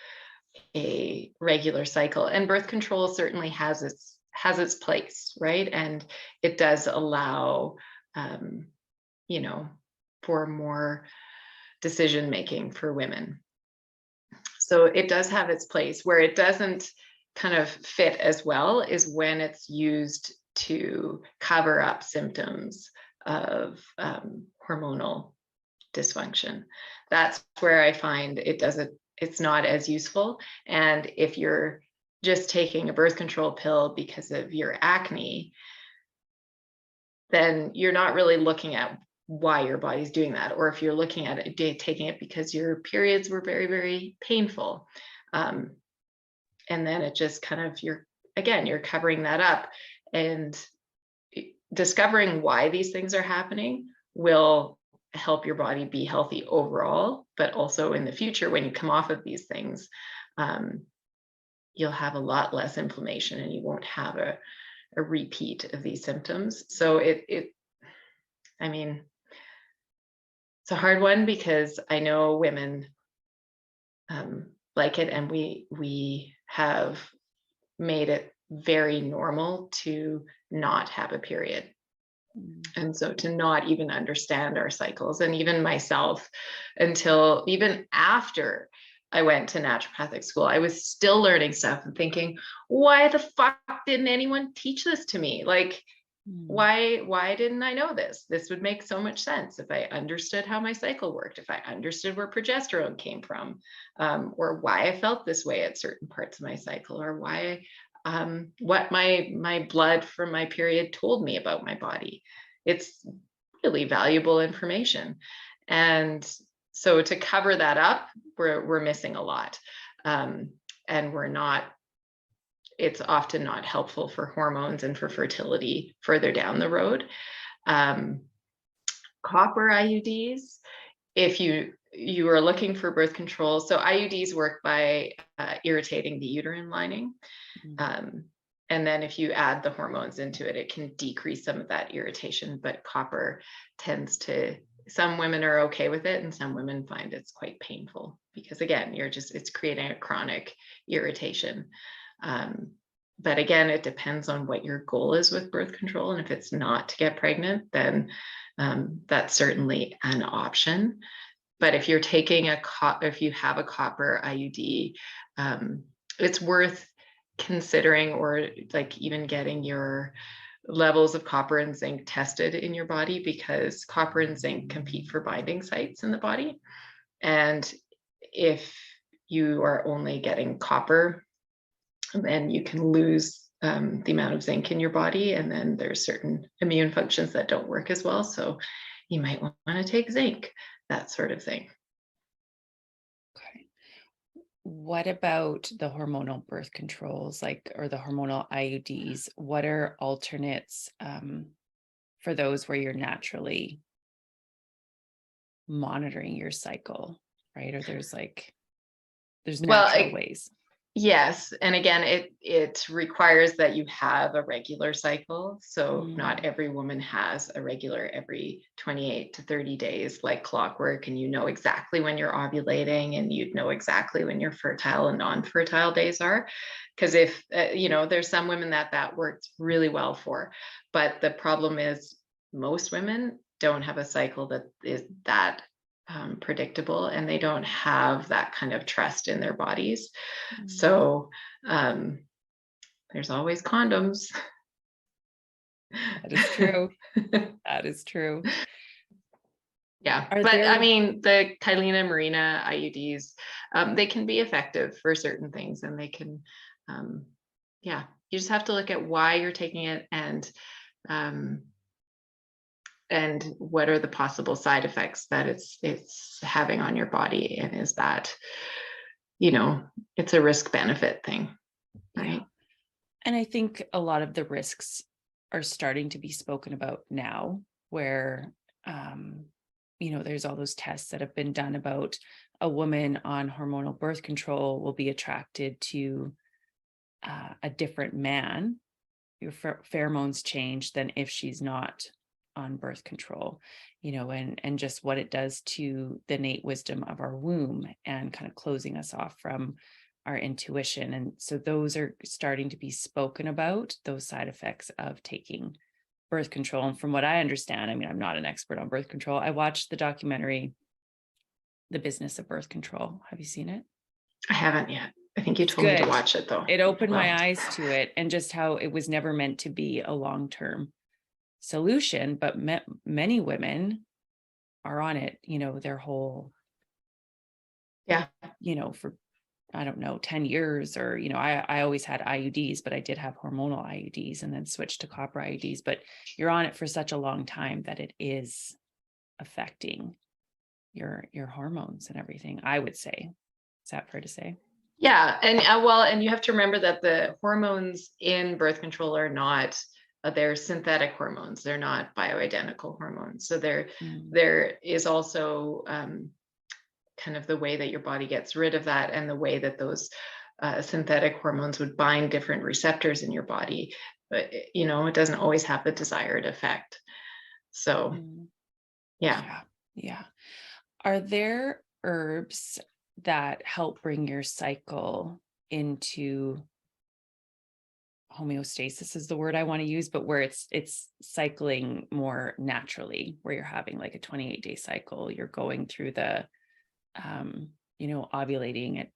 a regular cycle, and birth control certainly has its place, right? And it does allow, for more decision making for women. So it does have its place. Where it doesn't kind of fit as well is when it's used to cover up symptoms of hormonal dysfunction. That's where I find it's not as useful. And if you're just taking a birth control pill because of your acne, then you're not really looking at why your body's doing that. Or if you're looking at it, taking it because your periods were very, very painful. And then it just kind of, you're covering that up, and discovering why these things are happening will help your body be healthy overall, but also in the future, when you come off of these things, you'll have a lot less inflammation and you won't have a repeat of these symptoms. So I mean, it's a hard one, because I know women like it, and we have made it very normal to not have a period. And so to not even understand our cycles, and even myself, until even after I went to naturopathic school, I was still learning stuff and thinking, why the fuck didn't anyone teach this to me? Like, why didn't I know this? This would make so much sense if I understood how my cycle worked, if I understood where progesterone came from, or why I felt this way at certain parts of my cycle, or why what my blood from my period told me about my body. It's really valuable information. And so to cover that up, we're missing a lot. And we're not, it's often not helpful for hormones and for fertility further down the road. Copper IUDs, if you are looking for birth control, so IUDs work by irritating the uterine lining. And then if you add the hormones into it, it can decrease some of that irritation. But copper tends to, some women are okay with it, and some women find it's quite painful because, again, it's creating a chronic irritation. But again, it depends on what your goal is with birth control. And if it's not to get pregnant, then that's certainly an option. But if you're taking if you have a copper IUD, it's worth considering, or like even getting your levels of copper and zinc tested in your body, because copper and zinc compete for binding sites in the body. And if you are only getting copper, then you can lose the amount of zinc in your body, and then there's certain immune functions that don't work as well. So you might want to take zinc, that sort of thing. Okay. What about the hormonal birth controls, or the hormonal IUDs? What are alternates for those where you're naturally monitoring your cycle, right? Or there's natural ways. Yes. And again, it requires that you have a regular cycle. So not every woman has a regular every 28 to 30 days, like clockwork, and you know exactly when you're ovulating, and you'd know exactly when your fertile and non-fertile days are. Because if, there's some women that works really well for, but the problem is most women don't have a cycle that is that predictable, and they don't have that kind of trust in their bodies. So there's always condoms. That is true. That is true. Yeah. I mean, the Kylina Marina IUDs, they can be effective for certain things, and they can, you just have to look at why you're taking it, and what are the possible side effects that it's having on your body, and is that, it's a risk benefit thing, right? Yeah. And I think a lot of the risks are starting to be spoken about now, where there's all those tests that have been done about a woman on hormonal birth control will be attracted to a different man. Your pheromones change than if she's not on birth control, and just what it does to the innate wisdom of our womb, and kind of closing us off from our intuition. And so those are starting to be spoken about, those side effects of taking birth control. And from what I understand, I mean, I'm not an expert on birth control. I watched the documentary, The Business of Birth Control. Have you seen it? I haven't yet. I think you told me to watch it, though. It opened my eyes to it, and just how it was never meant to be a long-term solution, but many women are on it, their whole, for, I don't know, 10 years, or, I always had IUDs, but I did have hormonal IUDs and then switched to copper IUDs, but you're on it for such a long time that it is affecting your hormones and everything, I would say. Is that fair to say? Yeah. And you have to remember that the hormones in birth control are not, they're synthetic hormones. They're not bioidentical hormones. So there is also kind of the way that your body gets rid of that, and the way that those synthetic hormones would bind different receptors in your body. But, it doesn't always have the desired effect. So, yeah. Are there herbs that help bring your cycle into homeostasis is the word I want to use, but where it's cycling more naturally, where you're having like a 28-day cycle, you're going through the ovulating at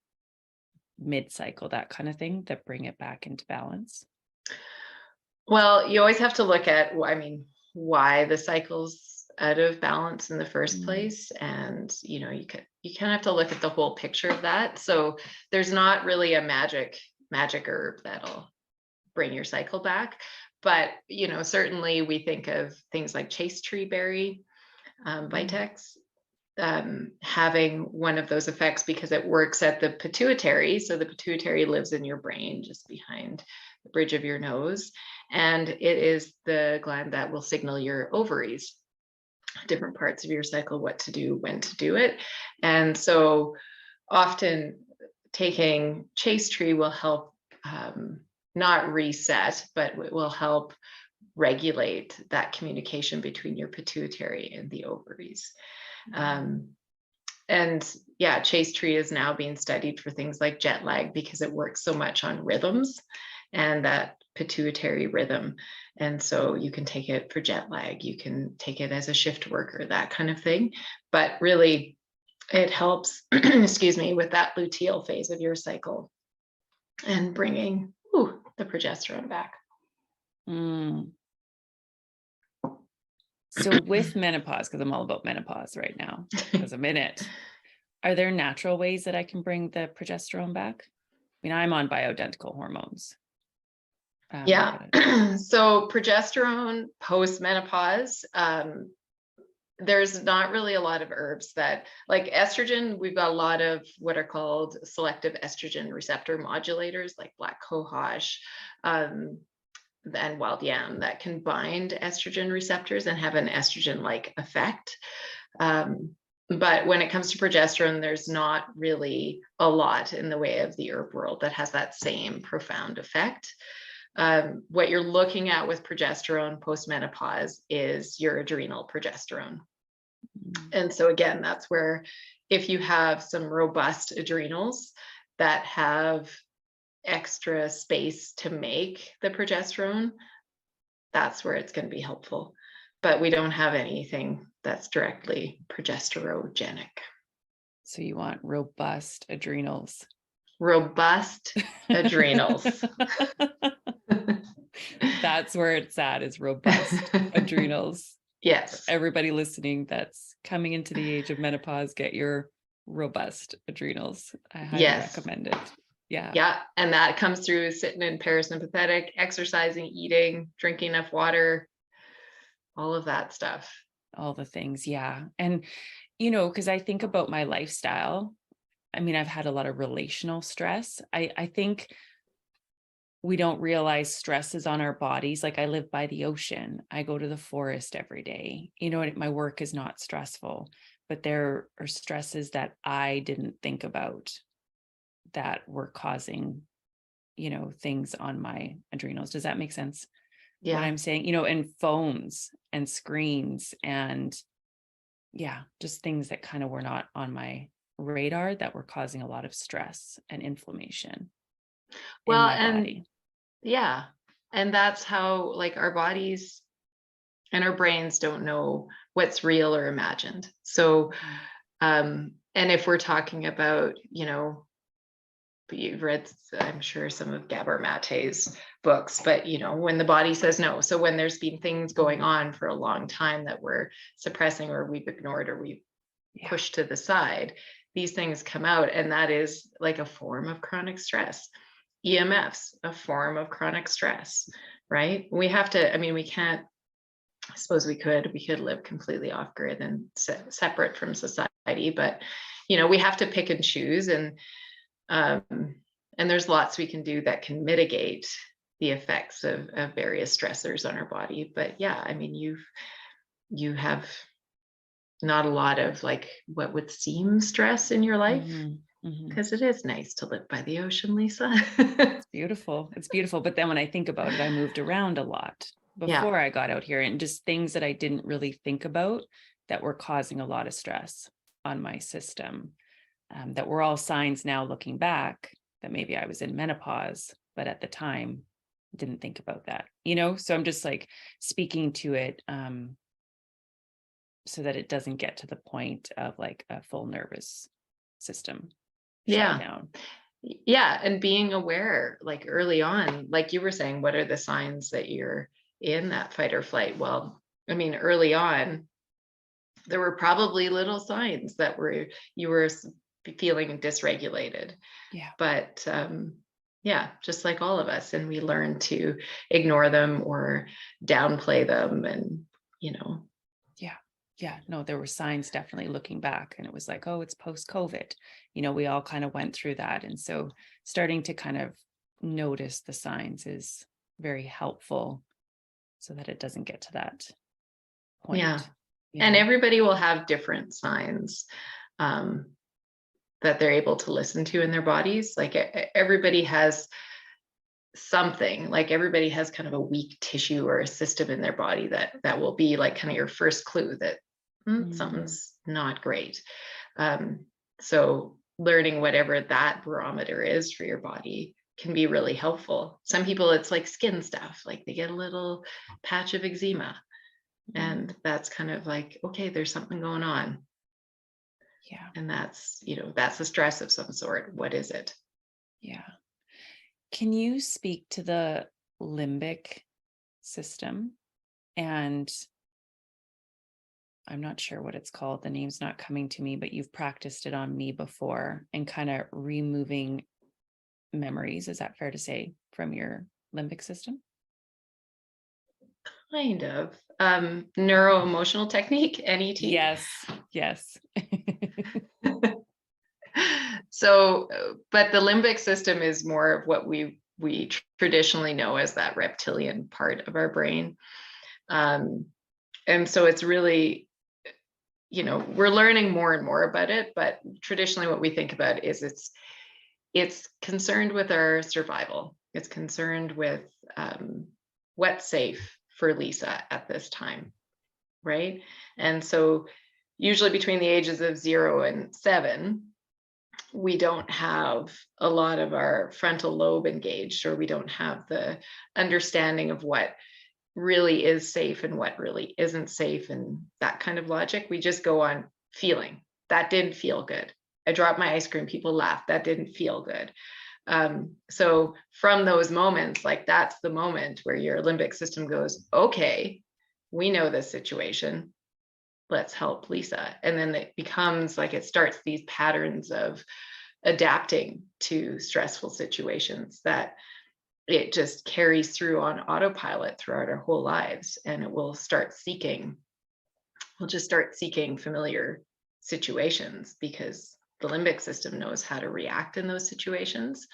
mid-cycle, that kind of thing, that bring it back into balance? Well, you always have to look at, why the cycle's out of balance in the first place. And, you kind of have to look at the whole picture of that. So there's not really a magic herb that'll bring your cycle back. But, certainly we think of things like chaste tree berry, Vitex, having one of those effects because it works at the pituitary. So the pituitary lives in your brain just behind the bridge of your nose. And it is the gland that will signal your ovaries, different parts of your cycle, what to do, when to do it. And so often taking chaste tree will help not reset, but it will help regulate that communication between your pituitary and the ovaries. And yeah, chaste tree is now being studied for things like jet lag because it works so much on rhythms and that pituitary rhythm. And so you can take it for jet lag, you can take it as a shift worker, that kind of thing. But really, it helps, excuse me, with that luteal phase of your cycle and bringing the progesterone back. So with menopause, because I'm all about menopause right now, as a minute, are there natural ways that I can bring the progesterone back? I mean, I'm on bioidentical hormones. So progesterone post-menopause, there's not really a lot of herbs that, like estrogen, we've got a lot of what are called selective estrogen receptor modulators, like black cohosh, and wild yam, that can bind estrogen receptors and have an estrogen-like effect. But when it comes to progesterone, there's not really a lot in the way of the herb world that has that same profound effect. What you're looking at with progesterone post-menopause is your adrenal progesterone. And so again, that's where if you have some robust adrenals that have extra space to make the progesterone, that's where it's going to be helpful. But we don't have anything that's directly progesterogenic. So you want robust adrenals. Robust adrenals. That's where it's at, is robust adrenals. Yes. For everybody listening that's coming into the age of menopause, get your robust adrenals. I highly recommend it. Yeah. And that comes through sitting in parasympathetic, exercising, eating, drinking enough water, all of that stuff. All the things. Yeah. And, because I think about my lifestyle, I mean, I've had a lot of relational stress. I think we don't realize stress is on our bodies. Like, I live by the ocean. I go to the forest every day. My work is not stressful, but there are stresses that I didn't think about that were causing, things on my adrenals. Does that make sense? Yeah. What I'm saying, and phones and screens and just things that kind of were not on my radar that were causing a lot of stress and inflammation in my body. Yeah. And that's how, like, our bodies and our brains don't know what's real or imagined. So, and if we're talking about, you've read, I'm sure, some of Gabor Mate's books, but when the body says no, so when there's been things going on for a long time that we're suppressing or we've ignored or we've pushed to the side, these things come out, and that is like a form of chronic stress. EMFs, a form of chronic stress, right? We have to, we can't, I suppose we could live completely off grid and separate from society, but we have to pick and choose, and there's lots we can do that can mitigate the effects of various stressors on our body. But you have not a lot of, like, what would seem stress in your life, because it is nice to live by the ocean, Lisa. It's beautiful. It's beautiful. But then when I think about it, I moved around a lot before I got out here, and just things that I didn't really think about that were causing a lot of stress on my system. that were all signs now looking back that maybe I was in menopause, but at the time didn't think about that, so I'm just like speaking to it so that it doesn't get to the point of like a full nervous system Yeah. shutdown. Yeah. And being aware, like early on, like you were saying, what are the signs that you're in that fight or flight? Well, I mean, early on, there were probably little signs that you were feeling dysregulated. Yeah. But yeah, just like all of us. And we learn to ignore them or downplay them. And, Yeah. No, there were signs definitely looking back, and it was like, oh, it's post-COVID. We all kind of went through that. And so starting to kind of notice the signs is very helpful so that it doesn't get to that point. yeah. And everybody will have different signs that they're able to listen to in their bodies. Like everybody has something, like everybody has kind of a weak tissue or a system in their body that will be like kind of your first clue that something's not great. So learning whatever that barometer is for your body can be really helpful. Some people, it's like skin stuff, like they get a little patch of eczema, and that's kind of like, okay, there's something going on. Yeah. And that's a stress of some sort. What is it? Yeah. Can you speak to the limbic system? And I'm not sure what it's called. The name's not coming to me, but you've practiced it on me before, and kind of removing memories. Is that fair to say, from your limbic system? Kind of. Neuro-emotional technique, NET. Yes. So, but the limbic system is more of what we traditionally know as that reptilian part of our brain. And so it's really, we're learning more and more about it, but traditionally what we think about is it's concerned with our survival. It's concerned with what's safe for Lisa at this time, right? And so usually between the ages of 0 and 7, we don't have a lot of our frontal lobe engaged, or we don't have the understanding of what really is safe and what really isn't safe, and that kind of logic. We just go on feeling. That didn't feel good. I dropped my ice cream, people laughed. That didn't feel good. So from those moments, like that's the moment where your limbic system goes, okay, we know this situation. Let's help Lisa. And then it becomes like, it starts these patterns of adapting to stressful situations that it just carries through on autopilot throughout our whole lives. And it will we'll just start seeking familiar situations because the limbic system knows how to react in those situations.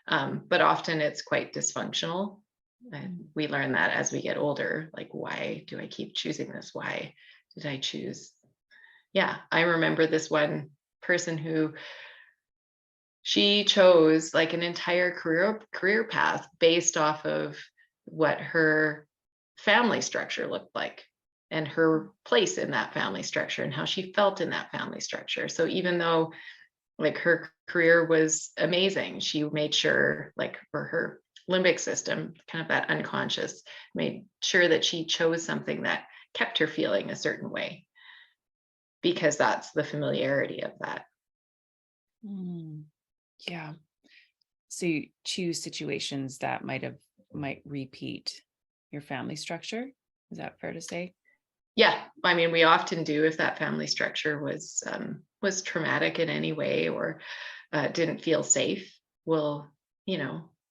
But often it's quite dysfunctional. And we learn that as we get older, like, why do I keep choosing this? Why did I choose? Yeah, I remember this one person who she chose like an entire career path based off of what her family structure looked like and her place in that family structure and how she felt in that family structure. So even though like her career was amazing, she made sure, like, for her limbic system, kind of that unconscious, made sure that she chose something that kept her feeling a certain way because that's the familiarity of that. Yeah. So you choose situations that might repeat your family structure. Is that fair to say? Yeah, I mean, we often do if that family structure was traumatic in any way or didn't feel safe. Well,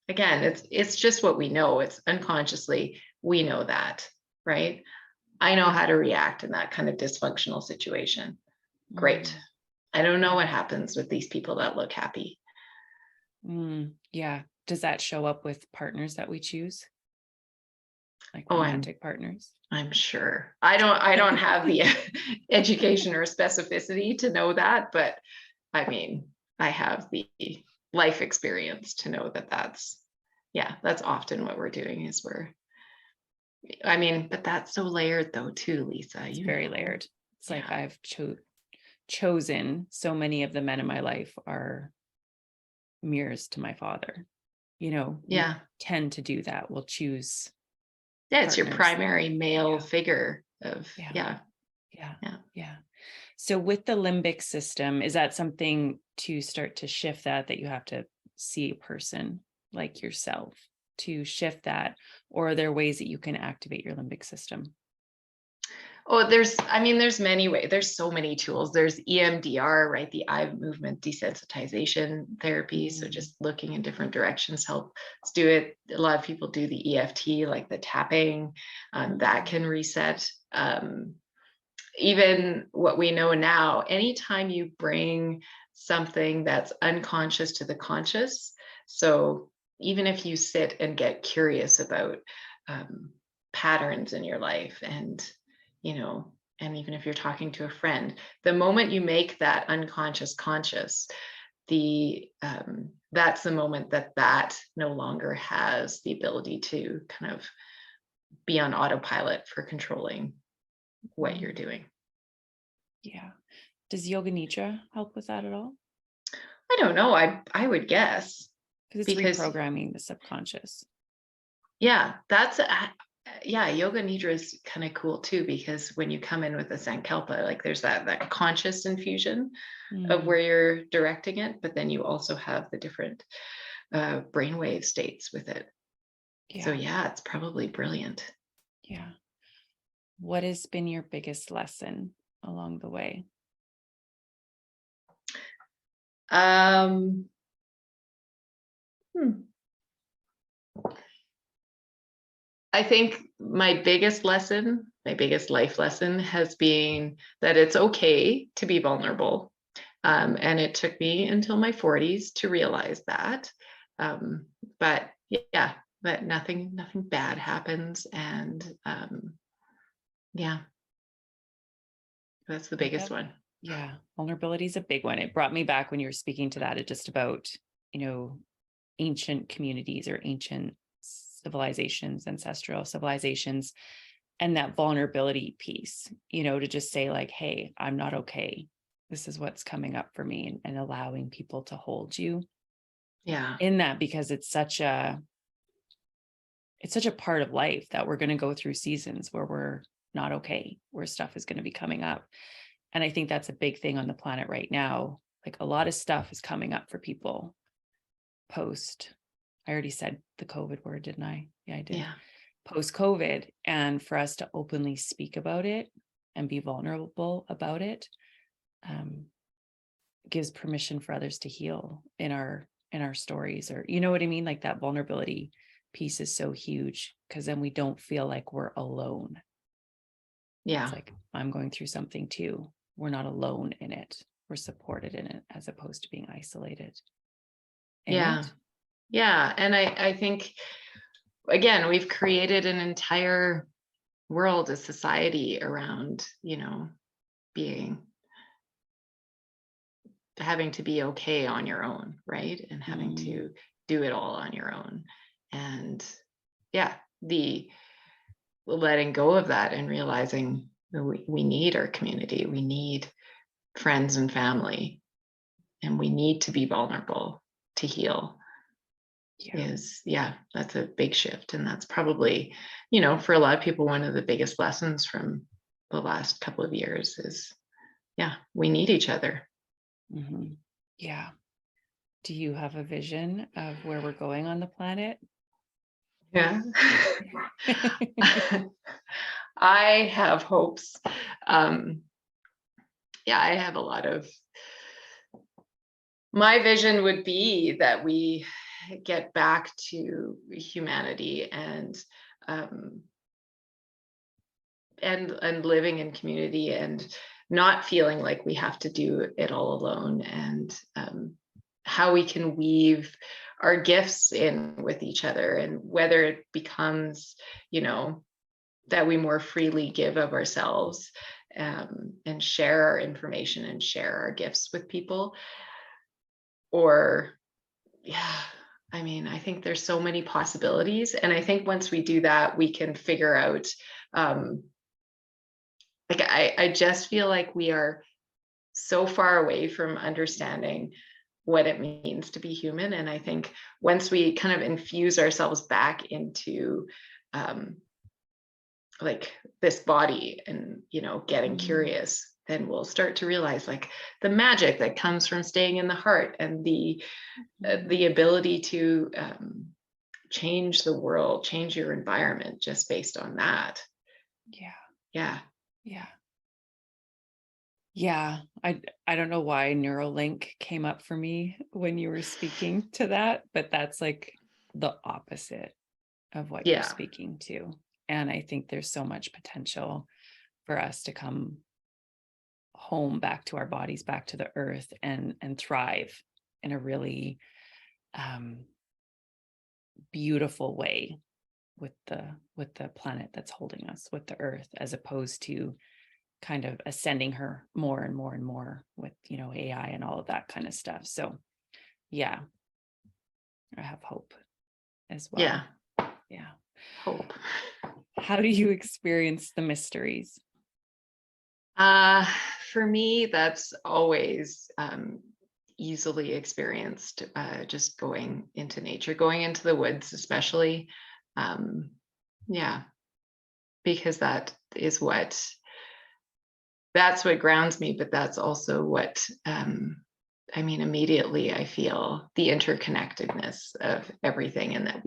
again, it's just what we know. It's unconsciously we know that, right? I know how to react in that kind of dysfunctional situation. Great. I don't know what happens with these people that look happy. Yeah. Does that show up with partners that we choose? Like romantic partners? I'm sure. I don't have the education or specificity to know that, but I mean, I have the life experience to know that that's often what we're doing is but that's so layered though too, Lisa. It's very layered. It's like I've chosen, so many of the men in my life are mirrors to my father. We tend to do that. We'll choose It's your partners. primary male figure of, Yeah. So with the limbic system, is that something to start to shift that you have to see a person like yourself to shift that? Or are there ways that you can activate your limbic system? Oh, there's many ways. There's so many tools. There's EMDR, right? The eye movement desensitization therapy. So just looking in different directions helps do it. A lot of people do the EFT, like the tapping, that can reset. Even what we know now, anytime you bring something that's unconscious to the conscious, so even if you sit and get curious about patterns in your life, and and even if you're talking to a friend, the moment you make that unconscious conscious, that's the moment that no longer has the ability to kind of be on autopilot for controlling what you're doing. Yeah. Does yoga nidra help with that at all? I don't know. I would guess, Because it's reprogramming the subconscious. Yeah, yoga nidra is kind of cool too, because when you come in with a sankalpa, like there's that conscious infusion of where you're directing it, but then you also have the different brainwave states with it. So it's probably brilliant. Yeah. What has been your biggest lesson along the way? I think my biggest life lesson has been that it's okay to be vulnerable. And it took me until my 40s to realize that. But that nothing bad happens. And that's the biggest one. Yeah. Vulnerability is a big one. It brought me back when you were speaking to that. It just about, ancient communities or ancient civilizations, ancestral civilizations, and that vulnerability piece, to just say like, hey, I'm not okay. This is what's coming up for me, and allowing people to hold you in that, because it's such a part of life that we're going to go through seasons where we're not okay, where stuff is going to be coming up. And I think that's a big thing on the planet right now. Like a lot of stuff is coming up for people post. I already said the COVID word, didn't I? Yeah, I did. Yeah. Post COVID, and for us to openly speak about it and be vulnerable about it, gives permission for others to heal in our stories, or you know what I mean? Like that vulnerability piece is so huge, because then we don't feel like we're alone. Yeah. It's like, I'm going through something too. We're not alone in it. We're supported in it, as opposed to being isolated. Yeah. And I think, again, we've created an entire world, a society around, having to be okay on your own, right? And having to do it all on your own. And the letting go of that and realizing that we need our community, we need friends and family, and we need to be vulnerable to heal. That's a big shift. And that's probably, for a lot of people, one of the biggest lessons from the last couple of years is, we need each other. Mm-hmm. Yeah. Do you have a vision of where we're going on the planet? Yeah. I have hopes. I have a lot of, my vision would be that we get back to humanity and living in community, and not feeling like we have to do it all alone, and how we can weave our gifts in with each other, and whether it becomes, that we more freely give of ourselves, and share our information and share our gifts with people, or I think there's so many possibilities. And I think once we do that, we can figure out, I just feel like we are so far away from understanding what it means to be human. And I think once we kind of infuse ourselves back into like this body and, getting curious, then we'll start to realize like the magic that comes from staying in the heart and the ability to change the world, change your environment just based on that. Yeah. I don't know why Neuralink came up for me when you were speaking to that, but that's like the opposite of what you're speaking to. And I think there's so much potential for us to come home, back to our bodies, back to the earth, and thrive in a really beautiful way with the planet that's holding us, with the earth, as opposed to kind of ascending her more and more and more with, AI and all of that kind of stuff. So yeah, I have hope as well. Yeah. Hope. How do you experience the mysteries? For me, that's always easily experienced, just going into nature, going into the woods, especially. Because that's what grounds me, but that's also what, immediately I feel the interconnectedness of everything, and that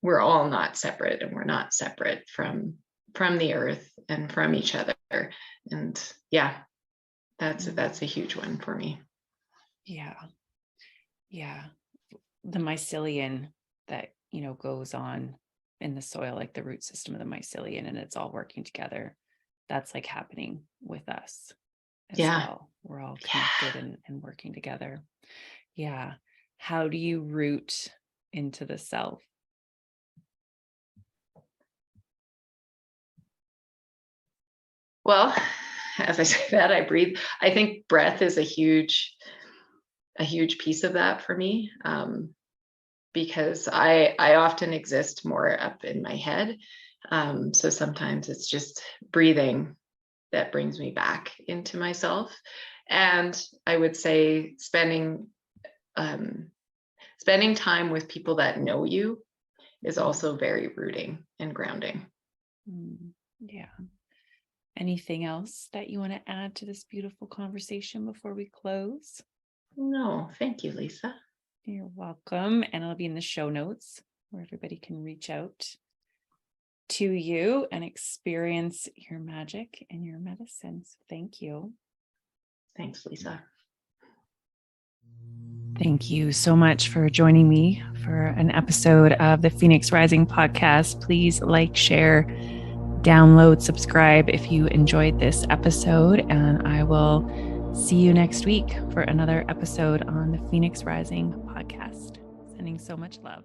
we're all not separate, and we're not separate from the earth and from each other. And that's a huge one for me. The mycelium that goes on in the soil, like the root system of the mycelium, and it's all working together. That's like happening with us as well. We're all connected and working together. How do you root into the self? Well, as I say that, I breathe. I think breath is a huge piece of that for me, because I often exist more up in my head. So sometimes it's just breathing that brings me back into myself. And I would say spending time with people that know you is also very rooting and grounding. Anything else that you want to add to this beautiful conversation before we close? No, thank you, Lisa. You're welcome. And I'll be in the show notes where everybody can reach out to you and experience your magic and your medicine. So thank you. Thanks, Lisa. Thank you so much for joining me for an episode of the Phoenix Rising podcast. Please like, share, download, subscribe if you enjoyed this episode, and I will see you next week for another episode on the Phoenix Rising podcast. Sending so much love.